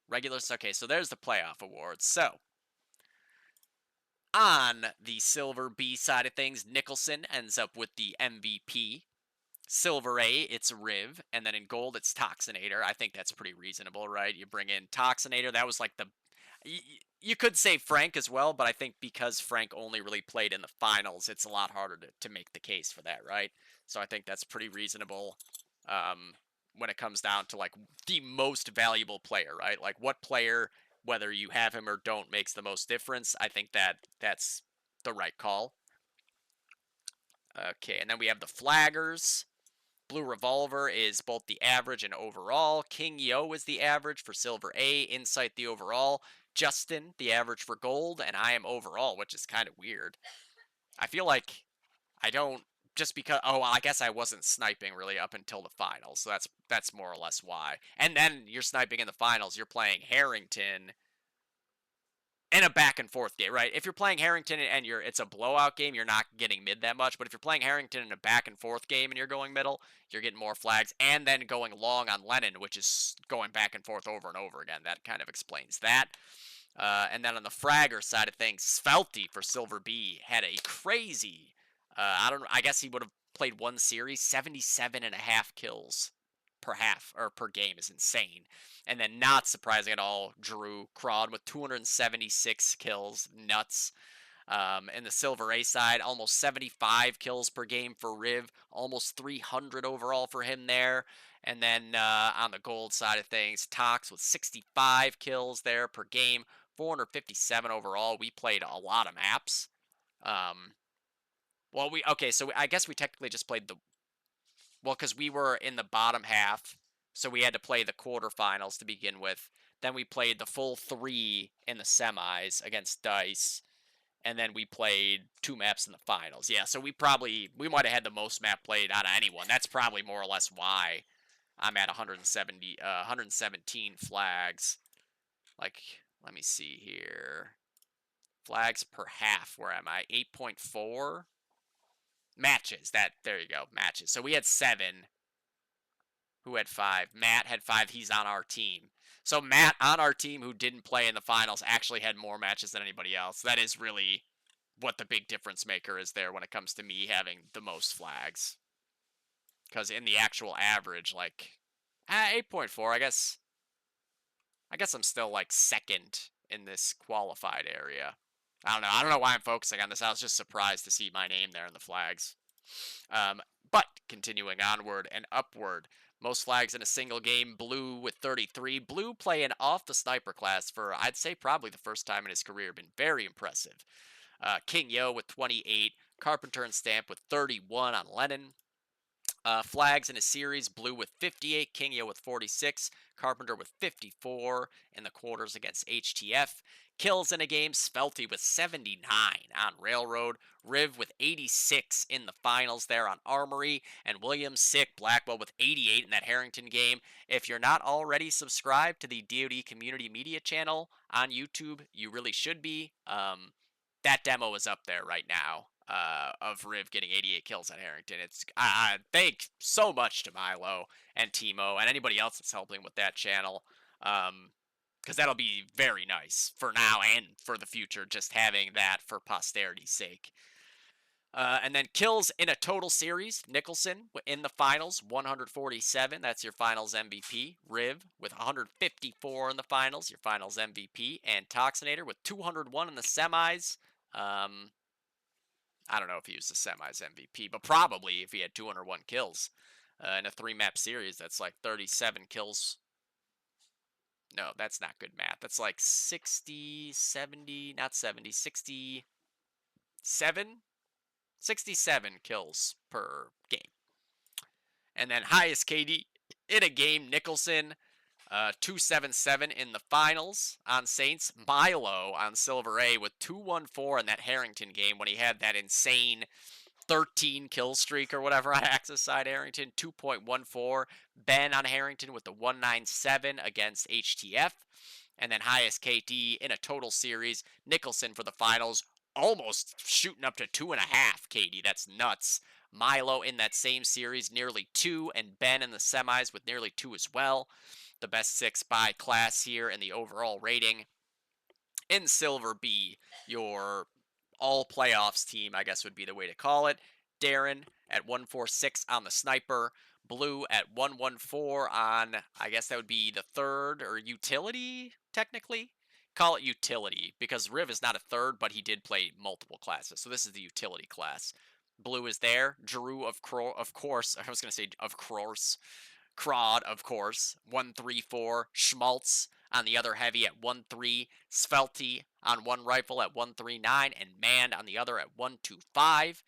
regular. Okay, so there's the playoff awards. So on the silver B side of things, Nicholson ends up with the MVP. Silver A, it's Riv, and then in gold, it's Toxinator. I think that's pretty reasonable, right? You bring in Toxinator. That was like you could say Frank as well, but I think because Frank only really played in the finals, it's a lot harder to make the case for that, right? So I think that's pretty reasonable when it comes down to like the most valuable player, right? Like what player, whether you have him or don't, makes the most difference. I think that's the right call. Okay, and then we have the flaggers. Blue Revolver is both the average and overall. King Yo is the average for silver A. Insight the overall. Justin the average for gold, and I am overall, which is kind of weird. I feel like I don't just because well, I guess I wasn't sniping really up until the finals, so that's more or less why. And then you're sniping in the finals. You're playing Harrington in a back and forth game, right? If you're playing Harrington and it's a blowout game, you're not getting mid that much. But if you're playing Harrington in a back and forth game and you're going middle, you're getting more flags. And then going long on Lennon, which is going back and forth over and over again. That kind of explains that. And then on the fragger side of things, Svelty for Silver B had a crazy, I guess he would have played one series, 77 and a half kills per half or per game is insane. And then, not surprising at all, Drew Crawd with 276 kills, nuts. In the Silver A side, almost 75 kills per game for Riv, almost 300 overall for him there. And then on the gold side of things, Tox with 65 kills there per game, 457 overall. We played a lot of maps. Um, so I guess we technically just played because we were in the bottom half, so we had to play the quarterfinals to begin with. Then we played the full 3 in the semis against Dice, and then we played 2 maps in the finals. Yeah, so we might have had the most map played out of anyone. That's probably more or less why I'm at 117 flags. Like, let me see here. Flags per half, where am I? 8.4 matches. There you go, matches. So we had 7. Who had 5? Matt had 5. He's on our team. So Matt on our team, who didn't play in the finals, actually had more matches than anybody else. That is really what the big difference maker is there when it comes to me having the most flags. Because in the actual average, like 8.4, I guess I'm still like second in this qualified area. I don't know. I don't know why I'm focusing on this. I was just surprised to see my name there in the flags. But continuing onward and upward. Most flags in a single game, Blue with 33. Blue playing off the sniper class for, I'd say, probably the first time in his career. Been very impressive. King Yo with 28. Carpenter and Stamp with 31 on Lennon. Flags in a series, Blue with 58, King Yo with 46, Carpenter with 54 in the quarters against HTF. Kills in a game, Svelty with 79 on Railroad, Riv with 86 in the finals there on Armory, and William Sick Blackwell with 88 in that Harrington game. If you're not already subscribed to the DoD Community Media channel on YouTube, you really should be. That demo is up there right now. Of Riv getting 88 kills at Harrington. I thank so much to Milo and Timo and anybody else that's helping with that channel, because that'll be very nice for now and for the future, just having that for posterity's sake. And then kills in a total series, Nicholson in the finals, 147. That's your finals MVP. Riv with 154 in the finals, your finals MVP. And Toxinator with 201 in the semis. I don't know if he was the semis MVP, but probably if he had 201 kills in a 3-map series, that's like 37 kills. No, that's not good math. That's like 60, 70, not 70, 67 kills per game. And then highest KD in a game, Nicholson, 277 in the finals on Saints. Milo on Silver A with 214 in that Harrington game when he had that insane 13 kill streak or whatever on Axis side Harrington. 2.14. Ben on Harrington with the 197 against HTF. And then highest KD in a total series, Nicholson for the finals, almost shooting up to 2.5 KD. That's nuts. Milo in that same series, nearly 2, and Ben in the semis with nearly 2 as well. The best 6 by class here in the overall rating. In Silver B, your all playoffs team, I guess would be the way to call it. Darren at 146 on the sniper. Blue at 114 on, I guess that would be the third or utility, technically. Call it utility, because Riv is not a third, but he did play multiple classes. So this is the utility class. Blue is there. Drew, of course. I was going to say, of course. Crod, of course, 134. Schmaltz on the other heavy at 1-3. Svelty on one rifle at 139, and Mand on the other at 125.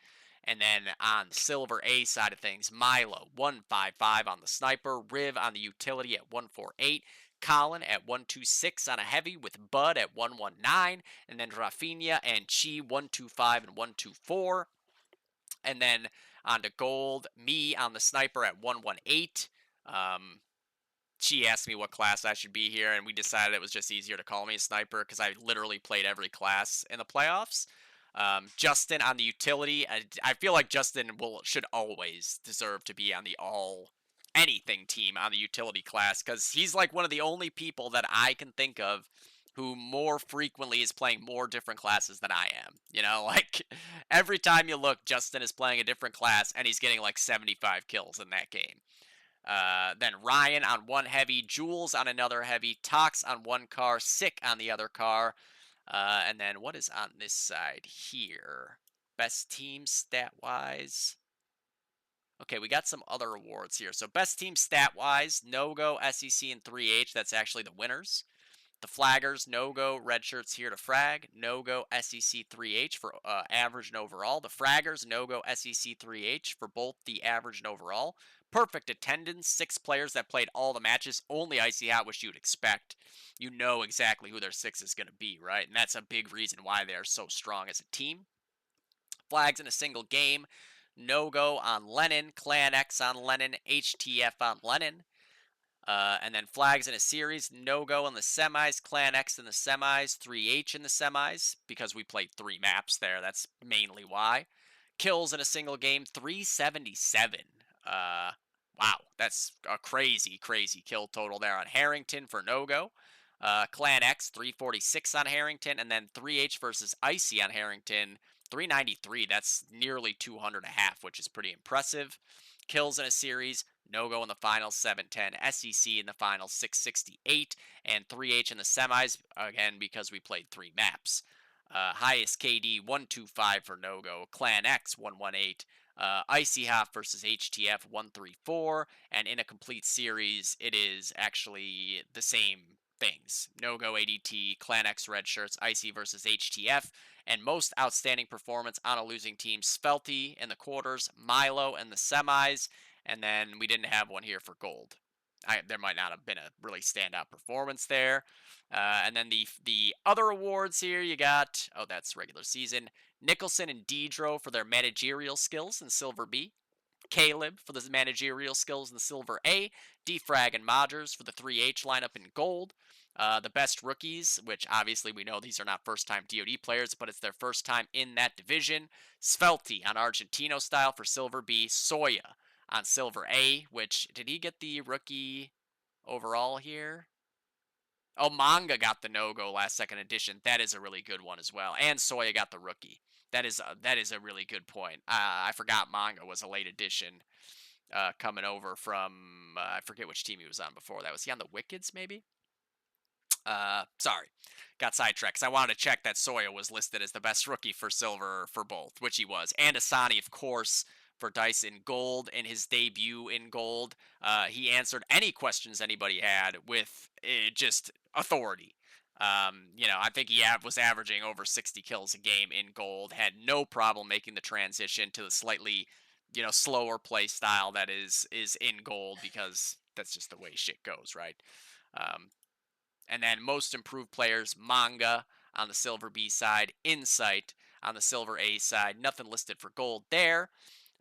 And then on the Silver A side of things, Milo 155 on the sniper, Riv on the utility at 148. Colin at 126 on a heavy with Bud at 119, and then Rafinha and Chi 125 and 124. And then on to gold, me on the sniper at 118. She asked me what class I should be here, and we decided it was just easier to call me a sniper because I literally played every class in the playoffs. Justin on the utility. I feel like Justin should always deserve to be on the anything team on the utility class, because he's like one of the only people that I can think of who more frequently is playing more different classes than I am. You know, like every time you look, Justin is playing a different class, and he's getting like 75 kills in that game. Then Ryan on one heavy, Jules on another heavy, Tox on one car, Sick on the other car. And then what is on this side here? Best team stat wise. Okay, we got some other awards here. So best team stat wise, no go, SEC, and 3H. That's actually the winners. The flaggers, no go, red shirts here to frag, no go, SEC 3H for average and overall. The fraggers, no go, SEC 3H for both the average and overall. Perfect attendance, 6 players that played all the matches, only icy hot, which you'd expect. You know exactly who their 6 is going to be, right? And that's a big reason why they're so strong as a team. Flags in a single game, no go on Lennon, Clan X on Lennon, HTF on Lennon. And then flags in a series, no go in the semis, Clan X in the semis, 3H in the semis, because we played 3 maps there. That's mainly why. Kills in a single game, 377. Wow, that's a crazy, crazy kill total there on Harrington for no go. Clan X, 346 on Harrington, and then 3H versus Icy on Harrington, 393. That's nearly 200 and a half, which is pretty impressive. Kills in a series, no go in the finals, 710. SEC in the finals, 668. And 3H in the semis, again, because we played 3 maps. Highest KD, 125 for no go. Clan X, 118. Icy Half versus HTF, 134. And in a complete series, it is actually the same things. No go ADT, Clan X red shirts, Icy versus HTF. And most outstanding performance on a losing team, Svelty in the quarters, Milo in the semis, and then we didn't have one here for gold. There might not have been a really standout performance there. And then the other awards here, you got, oh, that's regular season. Nicholson and Dedro for their managerial skills in Silver B. Caleb for the managerial skills in the Silver A. Defrag and Modgers for the 3H lineup in gold. The best rookies, which obviously we know these are not first-time DoD players, but it's their first time in that division. Svelti on Argentino style for Silver B. Soya on Silver A, which, did he get the rookie overall here? Oh, Manga got the no-go last second edition. That is a really good one as well. And Soya got the rookie. That is a really good point. I forgot Manga was a late edition coming over from, I forget which team he was on before that. Was he on the Wickeds, maybe? Sorry, got sidetracked. 'Cause I wanted to check that Soya was listed as the best rookie for silver for both, which he was. And Asani, of course, for Dice in gold in his debut in gold. He answered any questions anybody had with just authority. I think he was averaging over 60 kills a game in gold. Had no problem making the transition to the slightly, slower play style that is in gold, because that's just the way shit goes, right? And then most improved players, Manga on the Silver B side, Insight on the Silver A side. Nothing listed for gold there.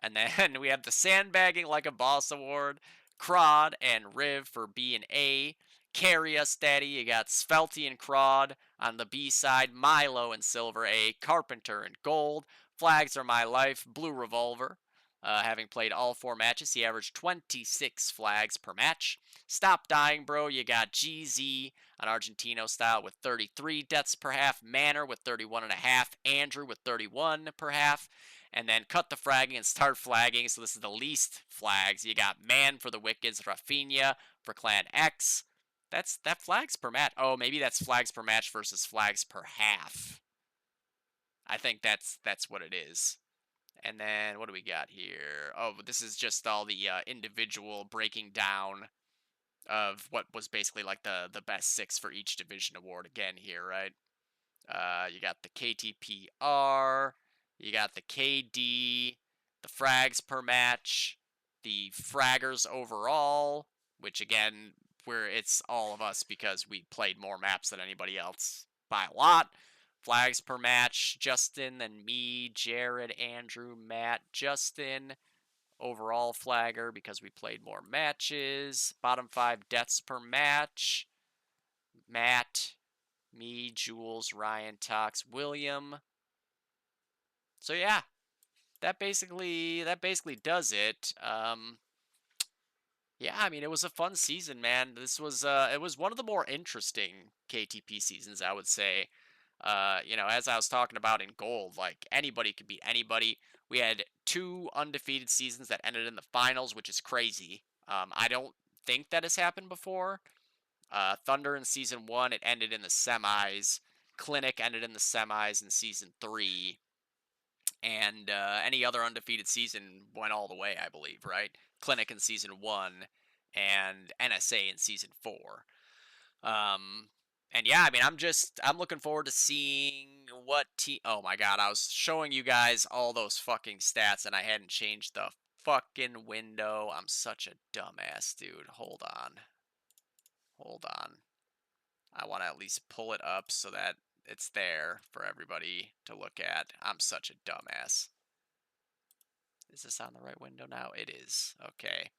And then we have the Sandbagging Like a Boss Award, Crod and Riv for B and A. Carry Us Daddy, you got Svelty and Crod on the B side, Milo in Silver A, Carpenter in gold. Flags Are My Life, Blue Revolver. Having played all 4 matches, he averaged 26 flags per match. Stop Dying Bro, you got GZ on Argentino style with 33 deaths per half, Manor with 31 and a half, Andrew with 31 per half, and then cut the fragging and start flagging. So this is the least flags. You got Man for the Wickeds, Rafinha for Clan X. That flags per match. Oh, maybe that's flags per match versus flags per half. I think that's what it is. And then what do we got here? Oh, this is just all the individual breaking down of what was basically like the best 6 for each division award again here, right? You got the KTPR, you got the KD, the frags per match, the fraggers overall, which again, it's all of us because we played more maps than anybody else by a lot. Flags per match, Justin, then me, Jared, Andrew, Matt, Justin. Overall flagger because we played more matches. Bottom 5 deaths per match. Matt, me, Jules, Ryan, Tox, William. So yeah, that basically does it. Yeah, I mean, it was a fun season, man. This was it was one of the more interesting KTP seasons, I would say. As I was talking about in gold, like anybody could beat anybody. We had 2 undefeated seasons that ended in the finals, which is crazy. I don't think that has happened before. Thunder in season 1, it ended in the semis. Clinic ended in the semis in Season 3, and any other undefeated season went all the way, I believe, right? Clinic in Season 1, and NSA in Season 4. And yeah, I mean, I'm looking forward to seeing what team. Oh my god, I was showing you guys all those fucking stats, and I hadn't changed the fucking window. I'm such a dumbass, dude. Hold on. Hold on. I want to at least pull it up so that it's there for everybody to look at. I'm such a dumbass. Is this on the right window now? It is. Okay.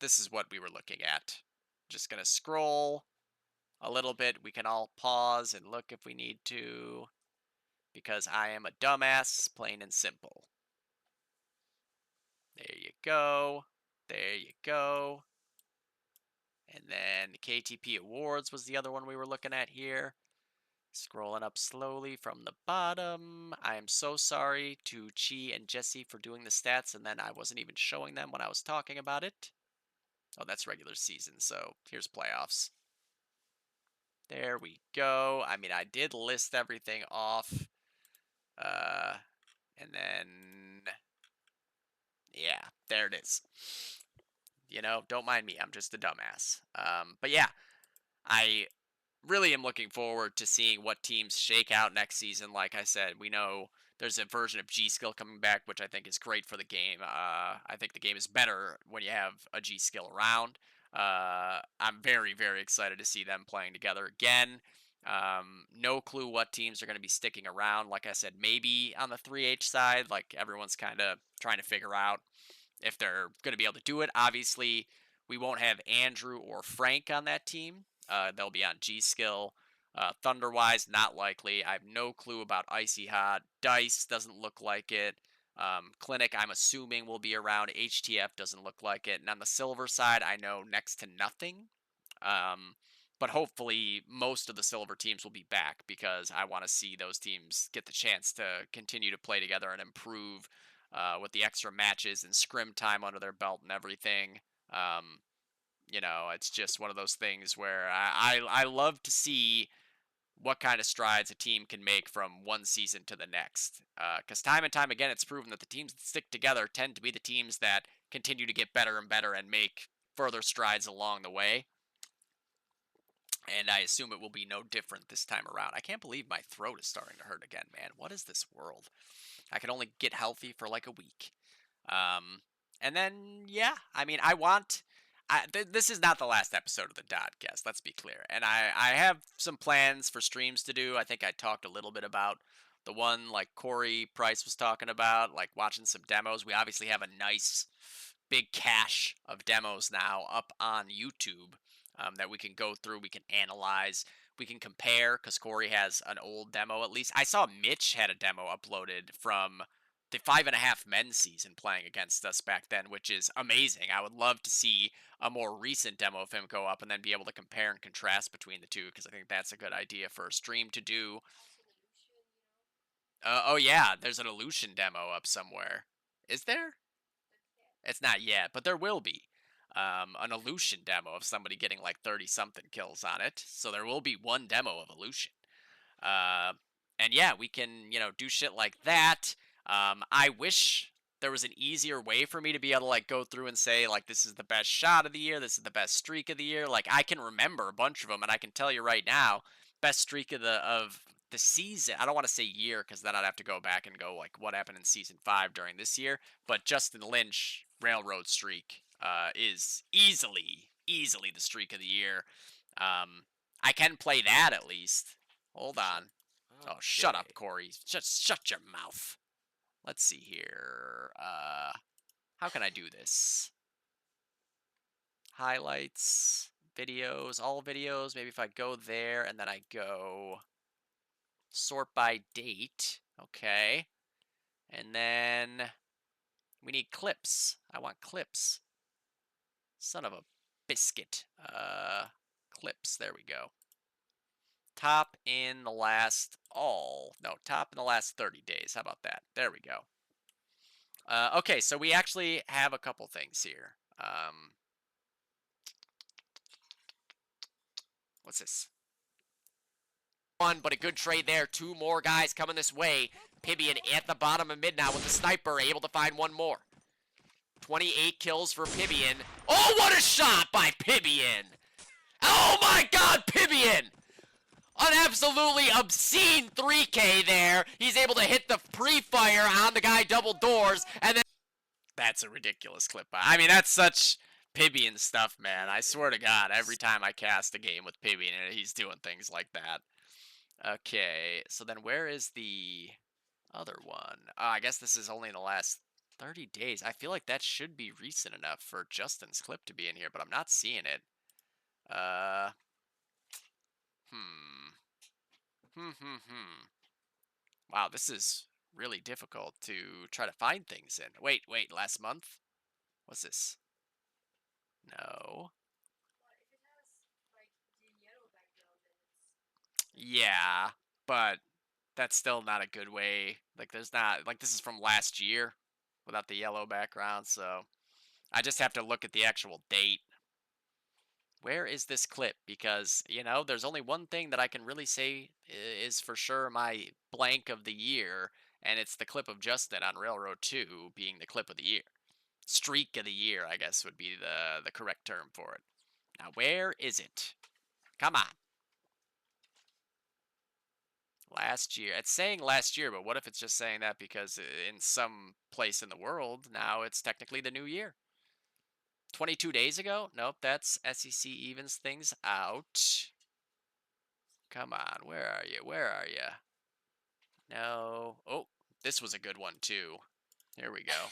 This is what we were looking at. Just gonna scroll a little bit. We can all pause and look if we need to, because I am a dumbass, plain and simple. There you go. There you go. And then KTP Awards was the other one we were looking at here. Scrolling up slowly from the bottom. I am so sorry to Chi and Jesse for doing the stats, and then I wasn't even showing them when I was talking about it. Oh, that's regular season, so here's playoffs. There we go. I mean, I did list everything off. And then, yeah, there it is. You know, don't mind me. I'm just a dumbass. But yeah, I really am looking forward to seeing what teams shake out next season. Like I said, we know there's a version of G Skill coming back, which I think is great for the game. I think the game is better when you have a G Skill around. I'm very, very excited to see them playing together again. No clue what teams are going to be sticking around. Like I said, maybe on the 3H side, like everyone's kind of trying to figure out if they're going to be able to do it. Obviously, we won't have Andrew or Frank on that team. They'll be on G Skill. Thunder-wise, not likely. I have no clue about Icy Hot. Dice doesn't look like it. Clinic, I'm assuming, will be around. HTF doesn't look like it. And on the silver side, I know next to nothing. But hopefully, most of the silver teams will be back, because I want to see those teams get the chance to continue to play together and improve with the extra matches and scrim time under their belt and everything. You know, it's just one of those things where I love to see what kind of strides a team can make from one season to the next. Because time and time again, it's proven that the teams that stick together tend to be the teams that continue to get better and better and make further strides along the way. And I assume it will be no different this time around. I can't believe my throat is starting to hurt again, man. What is this world? I can only get healthy for like a week. And then, yeah, I mean, this is not the last episode of the Dodcast, let's be clear. And I have some plans for streams to do. I think I talked a little bit about the one like Corey Price was talking about, like watching some demos. We obviously have a nice big cache of demos now up on YouTube that we can go through, we can analyze, we can compare, because Corey has an old demo at least. I saw Mitch had a demo uploaded from the 5.5 men's season playing against us back then, which is amazing. I would love to see a more recent demo of him go up and then be able to compare and contrast between the two, because I think that's a good idea for a stream to do. Oh yeah, there's an Illusion demo up somewhere. Is there? It's not yet, but there will be. An Illusion demo of somebody getting like 30 something kills on it. So there will be one demo of Illusion. And yeah, we can, do shit like that. I wish there was an easier way for me to be able to like go through and say like this is the best shot of the year, this is the best streak of the year. Like I can remember a bunch of them, and I can tell you right now, best streak of the season. I don't want to say year, because then I'd have to go back and go like what happened in season 5 during this year. But Justin Lynch railroad streak is easily the streak of the year. I can play that at least. Hold on. Oh, shut up, Corey. Just shut your mouth. Let's see here. How can I do this? Highlights, videos, all videos. Maybe if I go there and then I go sort by date. Okay. And then we need clips. I want clips. Son of a biscuit. Clips. There we go. Top in the last top in the last 30 days. How about that? There we go. Okay, so we actually have a couple things here. What's this? One, but a good trade there. Two more guys coming this way. Pibian at the bottom of mid now with the sniper, able to find one more. 28 kills for Pibian. Oh, what a shot by Pibian! Oh my god, Pibian! An absolutely obscene 3K there. He's able to hit the pre-fire on the guy double doors, and then... That's a ridiculous clip. I mean, that's such Pibian stuff, man. I swear to God, every time I cast a game with Pibian, he's doing things like that. Okay, so then where is the other one? I guess this is only in the last 30 days. I feel like that should be recent enough for Justin's clip to be in here, but I'm not seeing it. Wow, this is really difficult to try to find things in. Wait, last month? What's this? No. Yeah, but that's still not a good way. Like, there's not, like, this is from last year without the yellow background, so I just have to look at the actual date. Where is this clip? Because, you know, there's only one thing that I can really say is for sure my blank of the year, and it's the clip of Justin on Railroad 2 being the clip of the year. Streak of the year, I guess, would be the correct term for it. Now, where is it? Come on. Last year. It's saying last year, but what if it's just saying that because in some place in the world, now it's technically the new year? 22 days ago? Nope, that's SEC evens things out. Come on, where are you? Where are you? No. Oh, this was a good one, too. Here we go.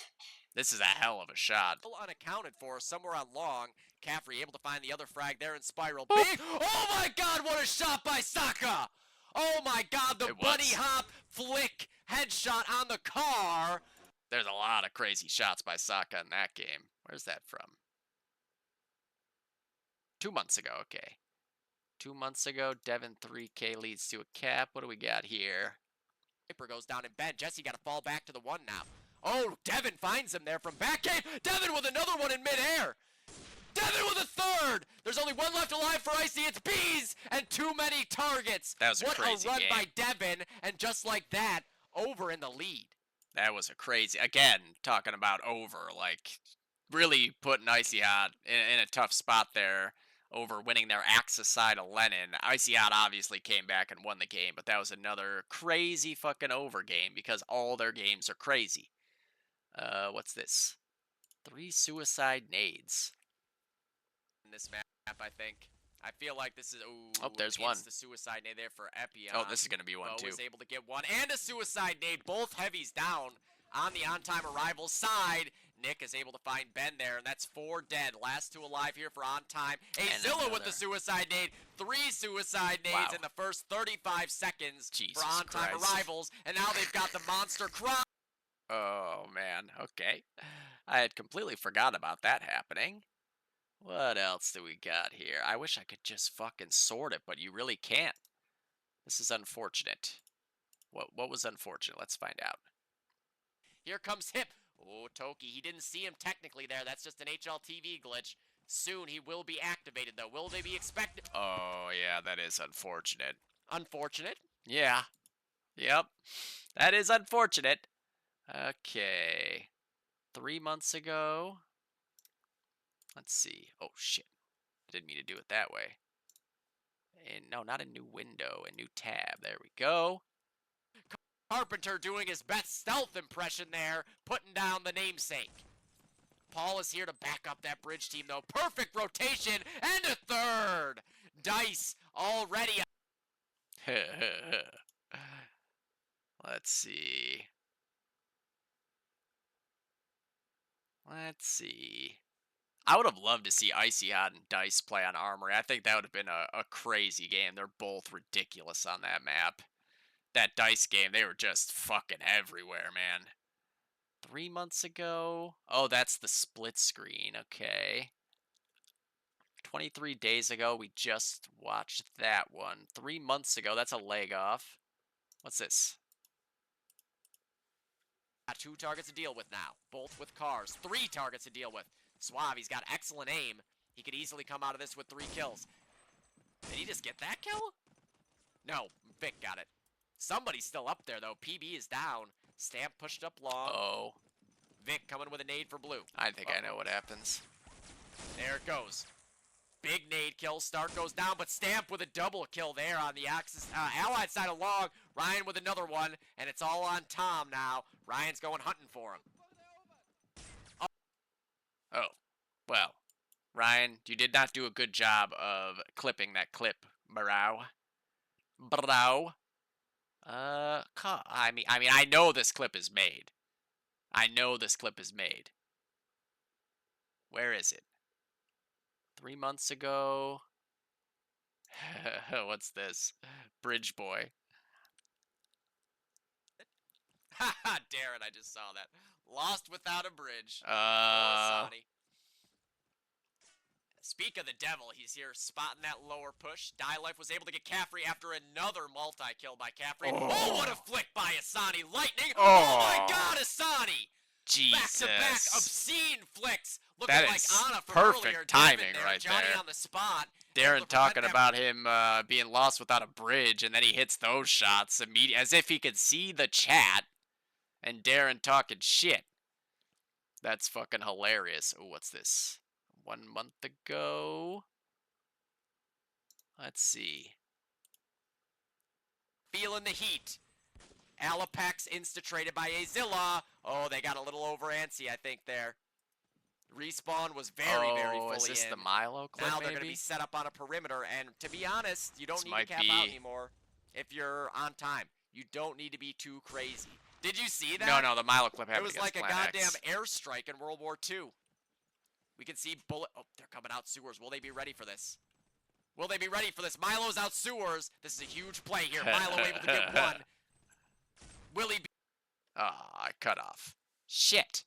This is a hell of a shot. Unaccounted for somewhere on long. Caffrey able to find the other frag there in Spiral. Big. Oh my god, what a shot by Saka! Oh my god, the bunny hop flick headshot on the car. There's a lot of crazy shots by Saka in that game. Where's that from? 2 months ago, okay. 2 months ago, Devin 3K leads to a cap. What do we got here? Viper goes down in bed. Jesse got to fall back to the one now. Oh, Devin finds him there from back cave. Devin with another one in midair. Devin with a third. There's only one left alive for Icy. It's bees and too many targets. That was a crazy run game by Devin, and just like that, over in the lead. That was a crazy, again, talking about over, like, really putting Icy Hot in a tough spot there over winning their Axis side of Lennon. Icy Hot obviously came back and won the game, but that was another crazy fucking over game because all their games are crazy. What's this? 3 suicide nades. In this map, I think. I feel like this is... Oh, there's one. The suicide nade there for Epion. Oh, this is going to be one, too. Was able to get one and a suicide nade. Both heavies down on the on-time arrival side. Nick is able to find Ben there, and that's 4 dead. Last 2 alive here for on time. Zilla with the suicide nade. 3 suicide nades in the first 35 seconds for on-time arrivals. And now they've got the monster cry. Oh, man. Okay. I had completely forgot about that happening. What else do we got here? I wish I could just fucking sort it, but you really can't. This is unfortunate. What was unfortunate? Let's find out. Here comes Hip. Oh, Toki, he didn't see him technically there. That's just an HLTV glitch. Soon he will be activated, though. Will they be expected? Oh, yeah, that is unfortunate. Unfortunate? Yeah. Yep. That is unfortunate. Okay. 3 months ago. Let's see. Oh, shit. I didn't mean to do it that way. And no, not a new window, a new tab. There we go. Carpenter doing his best stealth impression there, putting down the namesake. Paul is here to back up that bridge team, though. Perfect rotation, and a third. Dice already. Let's see. Let's see. I would have loved to see Icy Hot and Dice play on Armory. I think that would have been a crazy game. They're both ridiculous on that map. That Dice game, they were just fucking everywhere, man. 3 months ago? Oh, that's the split screen. Okay. 23 days ago, we just watched that one. 3 months ago, that's a leg off. What's this? Got 2 targets to deal with now, both with cars. 3 targets to deal with. Suave, he's got excellent aim. He could easily come out of this with 3 kills. Did he just get that kill? No, Vic got it. Somebody's still up there, though. PB is down. Stamp pushed up long. Oh, Vic coming with a nade for blue. I think I know what happens. There it goes. Big nade kill. Stark goes down, but Stamp with a double kill there on the Axis Allied side of long. Ryan with another one, and it's all on Tom now. Ryan's going hunting for him. Oh, well, Ryan, you did not do a good job of clipping that clip, bro. Bro. I know this clip is made. I know this clip is made. Where is it? 3 months ago. What's this? Bridge Boy. Haha, Darren, I just saw that. Lost without a bridge. Speak of the devil, he's here spotting that lower push. Life was able to get Caffrey after another multi-kill by Caffrey. Oh, what a flick by Asani. Lightning. Oh my god, Asani. Jesus. Back-to-back obscene flicks. Looking That like is Anna from perfect earlier. timing there. right Johnny there. on the spot. Darren talking about him being lost without a bridge, and then he hits those shots immediately, as if he could see the chat, and Darren talking shit. That's fucking hilarious. Oh, what's this? 1 month ago? Let's see. Feeling the heat. Alapex insta-traded by Azilla. Oh, they got a little over antsy, I think, there. Respawn was very fully is this in. the Milo clip, Now maybe? they're going to be set up on a perimeter, and to be honest, you don't This need to might cap be- out anymore if you're on time. You don't need to be too crazy. Did you see that? No, the Milo clip It happened was against like a Plan goddamn X. airstrike in World War II. We can see bullet. Oh, they're coming out sewers. Will they be ready for this? Will they be ready for this? Milo's out sewers. This is a huge play here. Milo able to get one. Will he be? Ah, I cut off. Shit.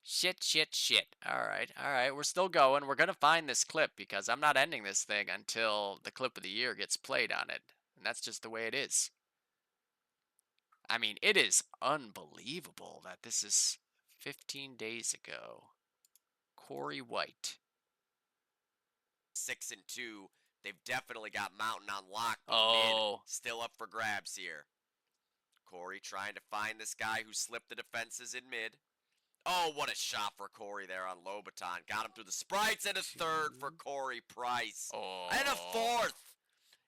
Shit. Alright, we're still going. We're gonna find this clip, because I'm not ending this thing until the clip of the year gets played on it. And that's just the way it is. I mean, it is unbelievable that this is 15 days ago. Corey White. 6 and 2. They've definitely got Mountain on lock. But Oh. mid still up for grabs here. Corey trying to find this guy who slipped the defenses in mid. Oh, what a shot for Corey there on Lobaton. Got him through the sprites, and a third for Corey Price. Oh. And a fourth.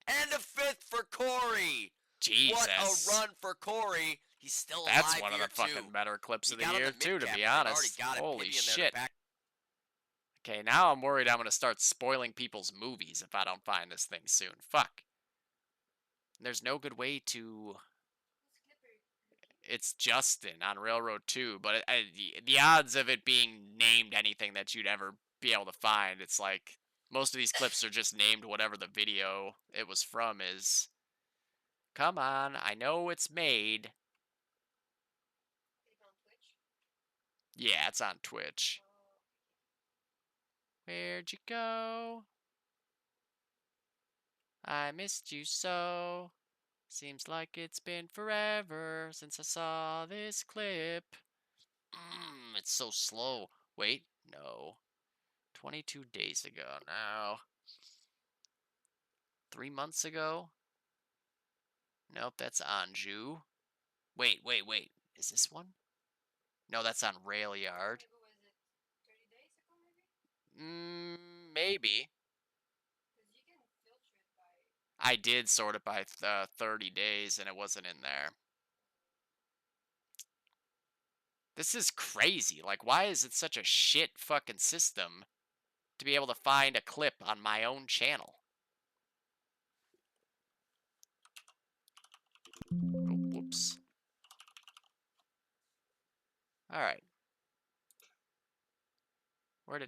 And a fifth for Corey. Jesus. What a run for Corey. He's still alive. That's one of the fucking better clips of the year, too, to be honest. Holy shit. Okay, now I'm worried I'm going to start spoiling people's movies if I don't find this thing soon. Fuck. There's no good way to... It's Justin on Railroad 2, but the odds of it being named anything that you'd ever be able to find, it's like most of these clips are just named whatever the video it was from is. Come on, I know it's made. Yeah, it's on Twitch. Where'd you go? I missed you so. Seems like it's been forever since I saw this clip. It's so slow. Wait, no. 22 days ago now. 3 months ago? Nope, that's Anju. Wait. Is this one? No, that's on Rail Yard. Maybe. I did sort it by 30 days, and it wasn't in there. This is crazy. Like, why is it such a shit fucking system to be able to find a clip on my own channel? Oh, whoops. Alright. Where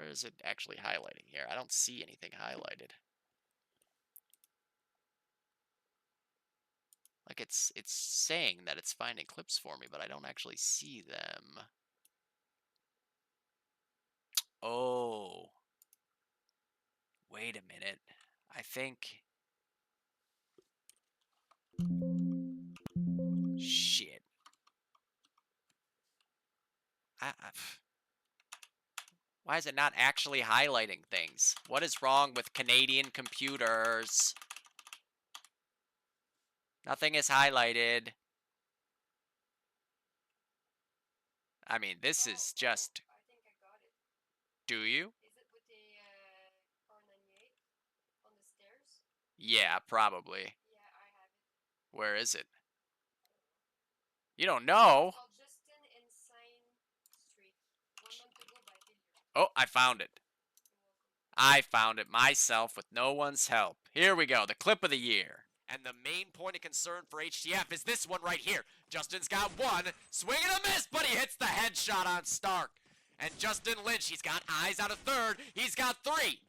is it actually highlighting here? I don't see anything highlighted. Like, it's saying that it's finding clips for me, but I don't actually see them. Oh. Wait a minute. I think... Shit. Why is it not actually highlighting things? What is wrong with Canadian computers? Nothing is highlighted. I mean, this is just... I think I got it. Do you? Is it with the car 98 on the stairs? Yeah, probably. Yeah, I have it. Where is it? You don't know? It's called Justin Insane Street. 1 month ago by Hilliard. Oh, I found it. You're welcome. I found it myself with no one's help. Here we go, the clip of the year. And the main point of concern for HTF is this one right here. Justin's got one, swing and a miss, but he hits the headshot on Stark. And Justin Lynch, he's got eyes out of third, he's got three.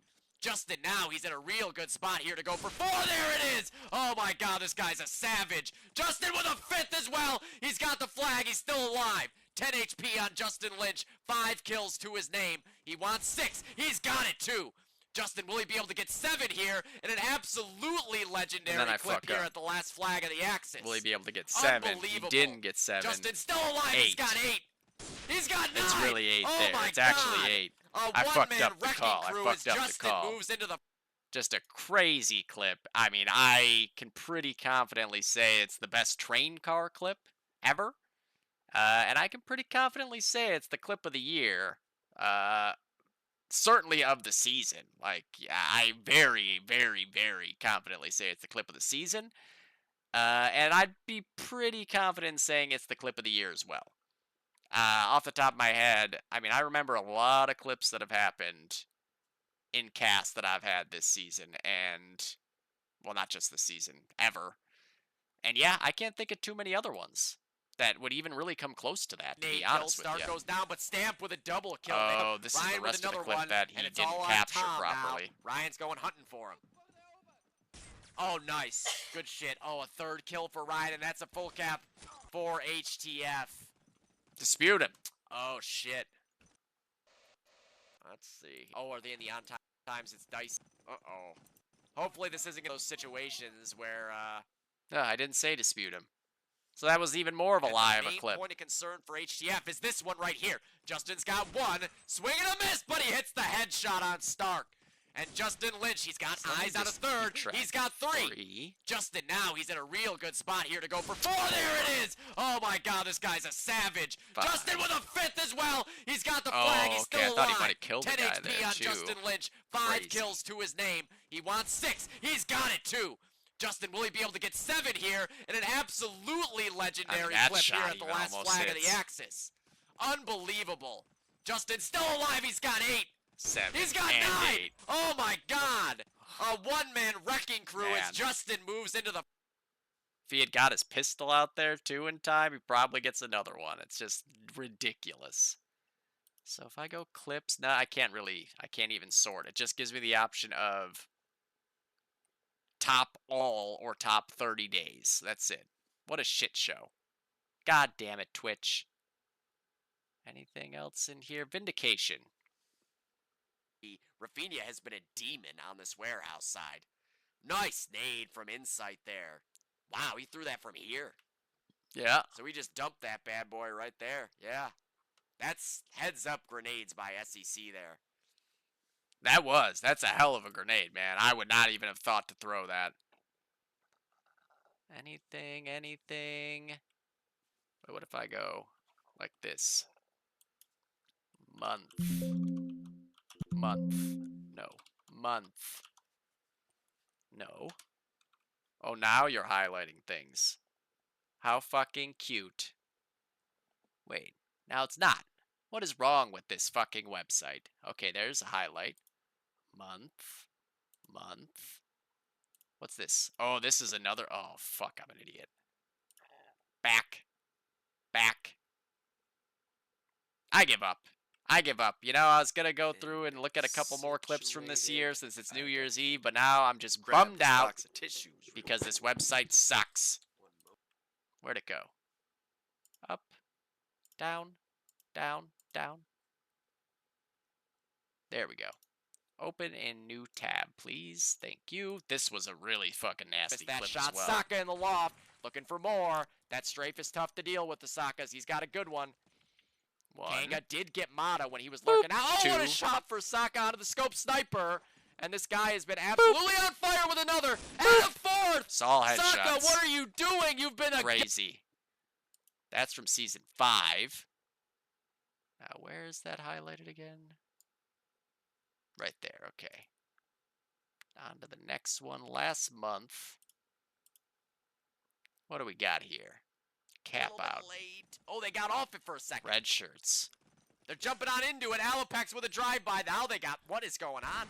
Justin now, he's in a real good spot here to go for four. There it is! Oh my god, this guy's a savage. Justin with a fifth as well. He's got the flag, he's still alive. 10 HP on Justin Lynch, 5 kills to his name. He wants 6, he's got it too. Justin, will he be able to get 7 here in an absolutely legendary clip here at the last flag of the Axis? Will he be able to get 7? He didn't get 7. Justin's still alive, he's got 8. He's got 9. It's really 8 oh there. My it's actually God. 8. A I fucked one-man up the wrecking call. I crew fucked as up the Justin call. moves into the... Just a crazy clip. I mean, I can pretty confidently say it's the best train car clip ever. And I can pretty confidently say it's the clip of the year. Certainly of the season. Like, yeah, I very, very, very confidently say it's the clip of the season. And I'd be pretty confident in saying it's the clip of the year as well. Off the top of my head, I mean, I remember a lot of clips that have happened in cast that I've had this season, and, well, not just this season, ever. And yeah, I can't think of too many other ones that would even really come close to that, to be honest with you. Stark goes down, but Stamp with a double kill. Oh, this Ryan is the with rest of the another clip one, that he and it's didn't all on capture Tom properly. Now. Ryan's going hunting for him. Oh, nice. Good shit. Oh, a third kill for Ryan, and that's a full cap for HTF. Dispute him. Oh, shit. Let's see. Oh, are they in the on-time times? It's dicey. Uh-oh. Hopefully this isn't those situations where, No, I didn't say dispute him. So that was even more of a lie of a clip. The main point of concern for HTF is this one right here. Justin's got one, swing and a miss, but he hits the headshot on Stark. And Justin Lynch, he's got eyes out of third, he's got 3. Justin now, he's in a real good spot here to go for 4. There it is! Oh my god, this guy's a savage. 5. Justin with a 5th as well. He's got the flag, he's still alive. I thought he might have killed 10 the guy HP there on too. Justin Lynch, 5 Crazy. kills to his name. He wants 6, he's got it too. Justin, will he be able to get 7 here in an absolutely legendary clip here at the last flag of the Axis? Unbelievable. Justin's still alive, he's got 8. 7 He's got and 9! 8. Oh my god! A one-man wrecking crew Man. as Justin moves into the... If he had got his pistol out there too in time, he probably gets another one. It's just ridiculous. So if I go clips, no, I can't even sort. It just gives me the option of top all or top 30 days. That's it. What a shit show. God damn it, Twitch. Anything else in here? Vindication. Rafinha has been a demon on this warehouse side. Nice nade from Insight there. Wow, he threw that from here. Yeah. So he just dumped that bad boy right there. Yeah. That's heads-up grenades by SEC there. That's a hell of a grenade, man. I would not even have thought to throw that. Anything. Wait, what if I go like this? Month. No. Month. No. Oh, now you're highlighting things. How fucking cute. Wait, now it's not. What is wrong with this fucking website? Okay, there's a highlight. Month. What's this? Oh, this is another... Oh, fuck, I'm an idiot. Back. I give up. You know, I was going to go through and look at a couple more clips from this year since it's New Year's Eve, but now I'm just bummed out because this website sucks. Where'd it go? Up. Down. There we go. Open in new tab, please. Thank you. This was a really fucking nasty clip as well. Saka in the loft, looking for more. That strafe is tough to deal with the Sakas. He's got a good one. Kanga did get Mata when he was lurking out. Oh, what a shot for Saka out of the scope sniper. And this guy has been absolutely on fire with another. And a 4th. It's all Sokka, headshots. what are you doing? You've been a Crazy. That's from season 5. Now, where is that highlighted again? Right there, okay. On to the next one. Last month. What do we got here? Cap out. Late. Oh, they got off it for a second. red shirts. They're jumping on into it. Alopex with a drive-by. Now they got... What is going on?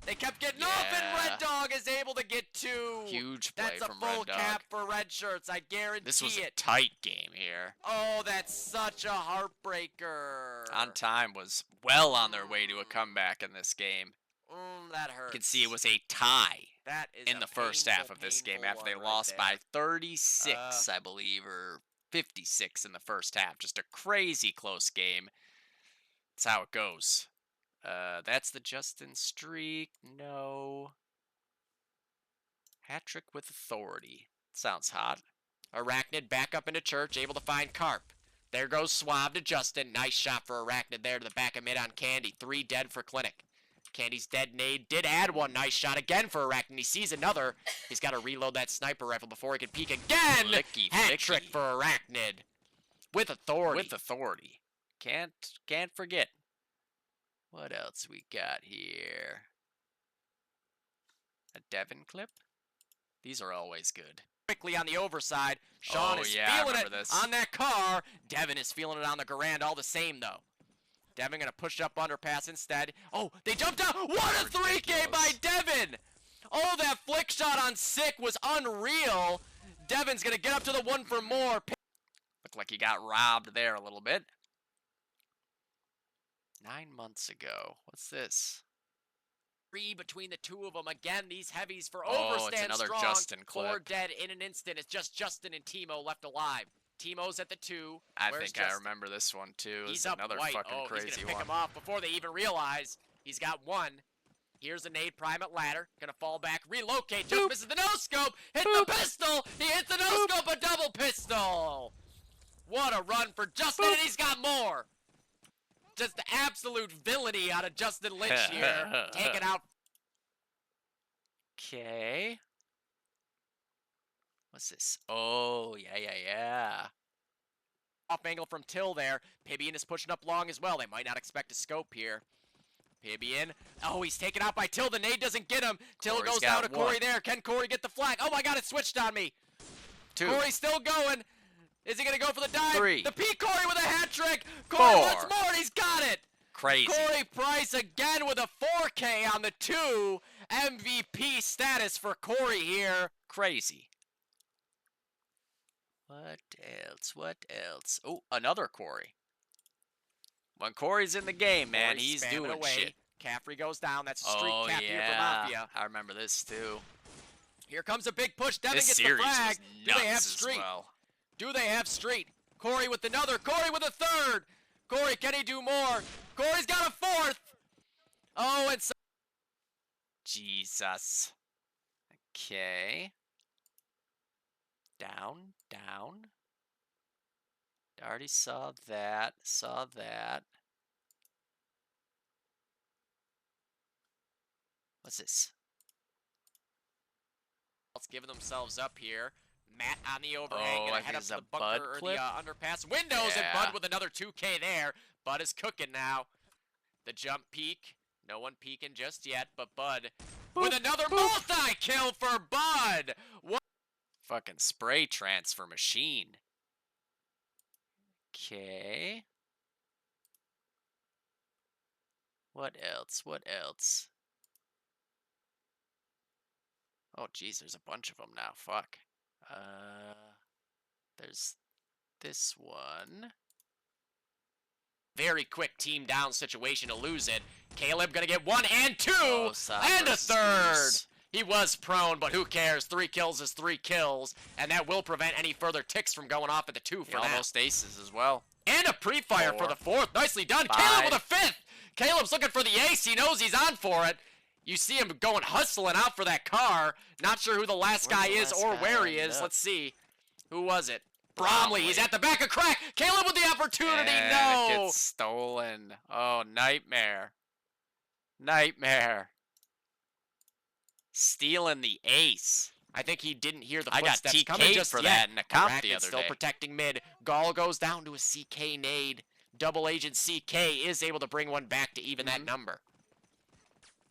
They kept getting off, and Red Dog is able to get 2. Huge play That's a from full Red Dog. cap for red shirts. I guarantee This was a it. tight game here. Oh, that's such a heartbreaker. On Time was well on their way to a comeback in this game. That hurts. You can see it was a tie That is in the first half of this game after they lost by 36, I believe, or 56 in the first half. Just a crazy close game. That's how it goes. That's the Justin streak. No. Hat trick with authority. Sounds hot. Arachnid back up into church, able to find Carp. There goes Suave to Justin. Nice shot for Arachnid there to the back of mid on Candy. 3 dead for Clinic. Candy's dead nade did add 1 nice shot again for Arachnid. He sees another. He's got to reload that sniper rifle before he can peek again. Flicky, Hat flicky. trick for Arachnid. With authority. With authority. Can't forget. What else we got here? A Devon clip? These are always good. Quickly on the overside. Sean Oh, is yeah, I feeling it remember this. on that car. Devin is feeling it on the Garand all the same, though. Devin going to push up underpass instead. Oh, they jumped out. What a 3K by Devin. Oh, that flick shot on Sick was unreal. Devin's going to get up to the 1 for more. Looked like he got robbed there a little bit. 9 months ago. What's this? 3 between the 2 of them. Again, these heavies for Oh, it's overstand another strong. Justin 4 clip. dead in an instant. It's just Justin and Timo left alive. Timo's at the 2. I Where's think I Justin? remember this one too. He's It's up another white. fucking Oh, he's crazy gonna pick one. him off before they even realize he's got 1. Here's a nade prime at ladder. Gonna fall back, relocate, just misses the no-scope. Hit the pistol. He hits the no-scope, a double pistol. What a run for Justin, and he's got more. Just the absolute villainy out of Justin Lynch here. Taking out. Okay. What's this? Oh, yeah. Off angle from Till there. Pibian is pushing up long as well. They might not expect a scope here. Pibian. Oh, he's taken out by Till. The nade doesn't get him. Till Corey's goes got down to 1. Corey there. Can Corey get the flag? Oh my god, it switched on me. 2. Corey's still going. Is he going to go for the dive? 3. The P. Corey with a hat trick. Corey 4. wants more, and he's got it. Crazy. Corey Price again with a 4K on the 2. MVP status for Corey here. Crazy. What else? Oh, another Corey. When Corey's in the game, man, Corey's he's spamming doing away. shit. Caffrey goes down. That's a streak Oh, cap here for yeah. Mafia. I remember this too. Here comes a big push. Devin This gets the series flag. was Do they have nuts as street? well. Do they have street? Corey with another. Corey with a 3rd. Corey, can he do more? Corey's got a 4th. Oh, and so Jesus. Okay. Down. Already saw that. What's this? let's give themselves up here. Matt on the overhang, Oh, gonna I head think up it's to a the bunker Bud or clip. the underpass windows, and Yeah. Bud with another 2K there. Bud is cooking now. The jump peek, no one peeking just yet, but Bud with another multi-kill for Bud. What? Fucking spray transfer machine. Okay. What else? Oh, geez, there's a bunch of them now. Fuck. There's this one. Very quick team down situation to lose it. Caleb gonna get 1 and 2 Oh, Saab and a versus 3rd. Goose. He was prone, but who cares? 3 kills is 3 kills, and that will prevent any further ticks from going off at the 2 He for now. almost aces as well. And a pre-fire for 4. the 4th. Nicely done. 5. Caleb with a 5th. Caleb's looking for the ace. He knows he's on for it. You see him going hustling out for that car. Not sure who the last Where's guy the is last or guy where he lined is. up? Let's see. Who was it? Bromley. He's Bromley. at the back of crack. Caleb with the opportunity. And No. it gets stolen. Oh, nightmare. Stealing the ace. I think he didn't hear the I got footsteps coming TK'd just for yet. that in a comp the Arachnid other still day. protecting mid. Gall goes down to a CK nade. Double Agent CK is able to bring one back to even that number.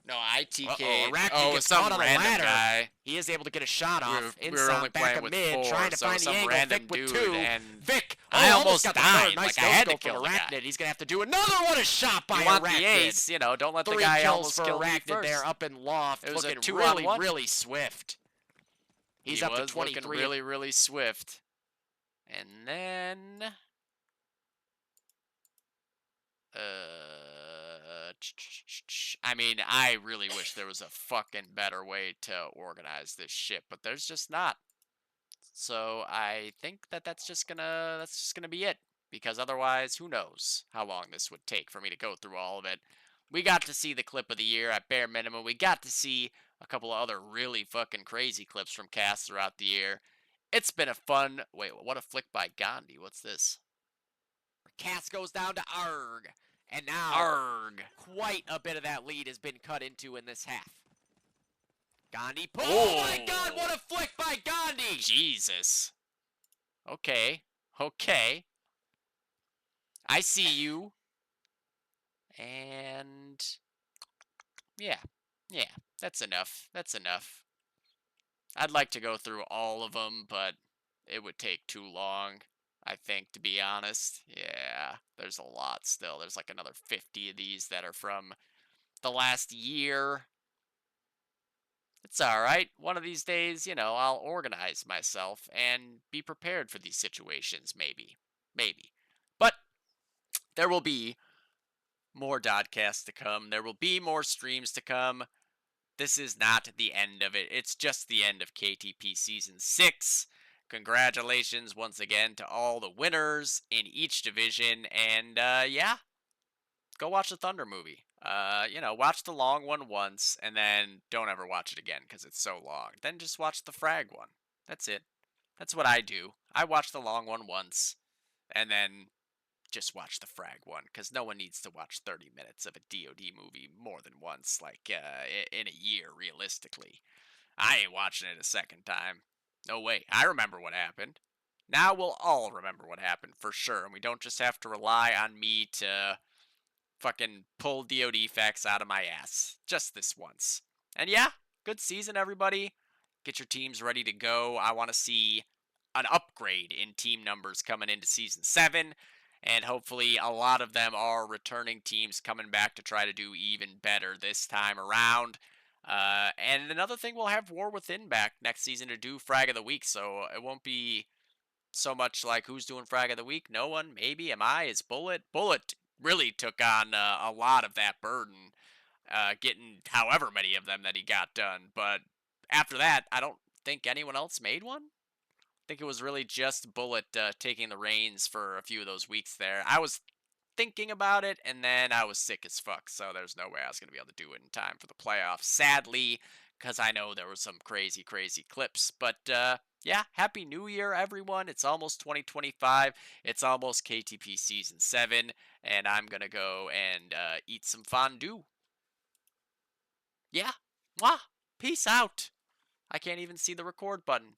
No, I Uh-oh, TK'd. Arachnid Oh, gets some caught on a random ladder. guy. He is able to get a shot off. We were only back playing of with mid, 4, trying to so find the some angle. random Vic with dude, 2. and Vic, I almost almost got the died. third. Nice Like, I had to no-scope kill from the guy. Arachnid. He's going to have to do another one. A shot by You want Arachnid. the ace, you know, don't let the 3 guy kills almost for kill me Arachnid first. there up in loft. It was a looking 2-on-1. really swift. He's He up to was 23. looking really swift. And then... I mean, I really wish there was a fucking better way to organize this shit, but there's just not. So I think that's just gonna be it, because otherwise, who knows how long this would take for me to go through all of it. We got to see the clip of the year at bare minimum. We got to see a couple of other really fucking crazy clips from casts throughout the year. It's been a fun. Wait, what a flick by Gandhi. What's this? Cass goes down to Arg. And now, Arg. quite a bit of that lead has been cut into in this half. Gandhi. Oh my God, what a flick by Gandhi! Jesus. Okay. Okay. I see you. And... Yeah. Yeah. That's enough. That's enough. I'd like to go through all of them, but it would take too long, I think, to be honest. Yeah, there's a lot still. There's like another 50 of these that are from the last year. It's alright. One of these days, you know, I'll organize myself and be prepared for these situations, maybe. Maybe. But there will be more Dodcasts to come. There will be more streams to come. This is not the end of it. It's just the end of KTP Season 6. Congratulations once again to all the winners in each division. And, yeah, go watch the Thunder movie. You know, watch the long one once, and then don't ever watch it again because it's so long. Then just watch the Frag one. That's it. That's what I do. I watch the long one once, and then just watch the Frag one, because no one needs to watch 30 minutes of a DoD movie more than once, like, in a year, realistically. I ain't watching it a second time. No way. I remember what happened. Now we'll all remember what happened, for sure, and we don't just have to rely on me to fucking pull DoD facts out of my ass. Just this once. And yeah, good season, everybody. Get your teams ready to go. I want to see an upgrade in team numbers coming into Season 7. And hopefully a lot of them are returning teams coming back to try to do even better this time around. And another thing, we'll have War Within back next season to do Frag of the Week, so it won't be so much like who's doing Frag of the Week. No one, maybe. Am I? Is Bullet? Bullet really took on a lot of that burden, getting however many of them that he got done. But after that, I don't think anyone else made one. I think it was really just Bullet taking the reins for a few of those weeks there. I was thinking about it, and then I was sick as fuck, so there's no way I was going to be able to do it in time for the playoffs, sadly, because I know there were some crazy clips. But, yeah, Happy New Year, everyone. It's almost 2025. It's almost KTP Season 7, and I'm going to go and eat some fondue. Yeah. Mwah. Peace out. I can't even see the record button.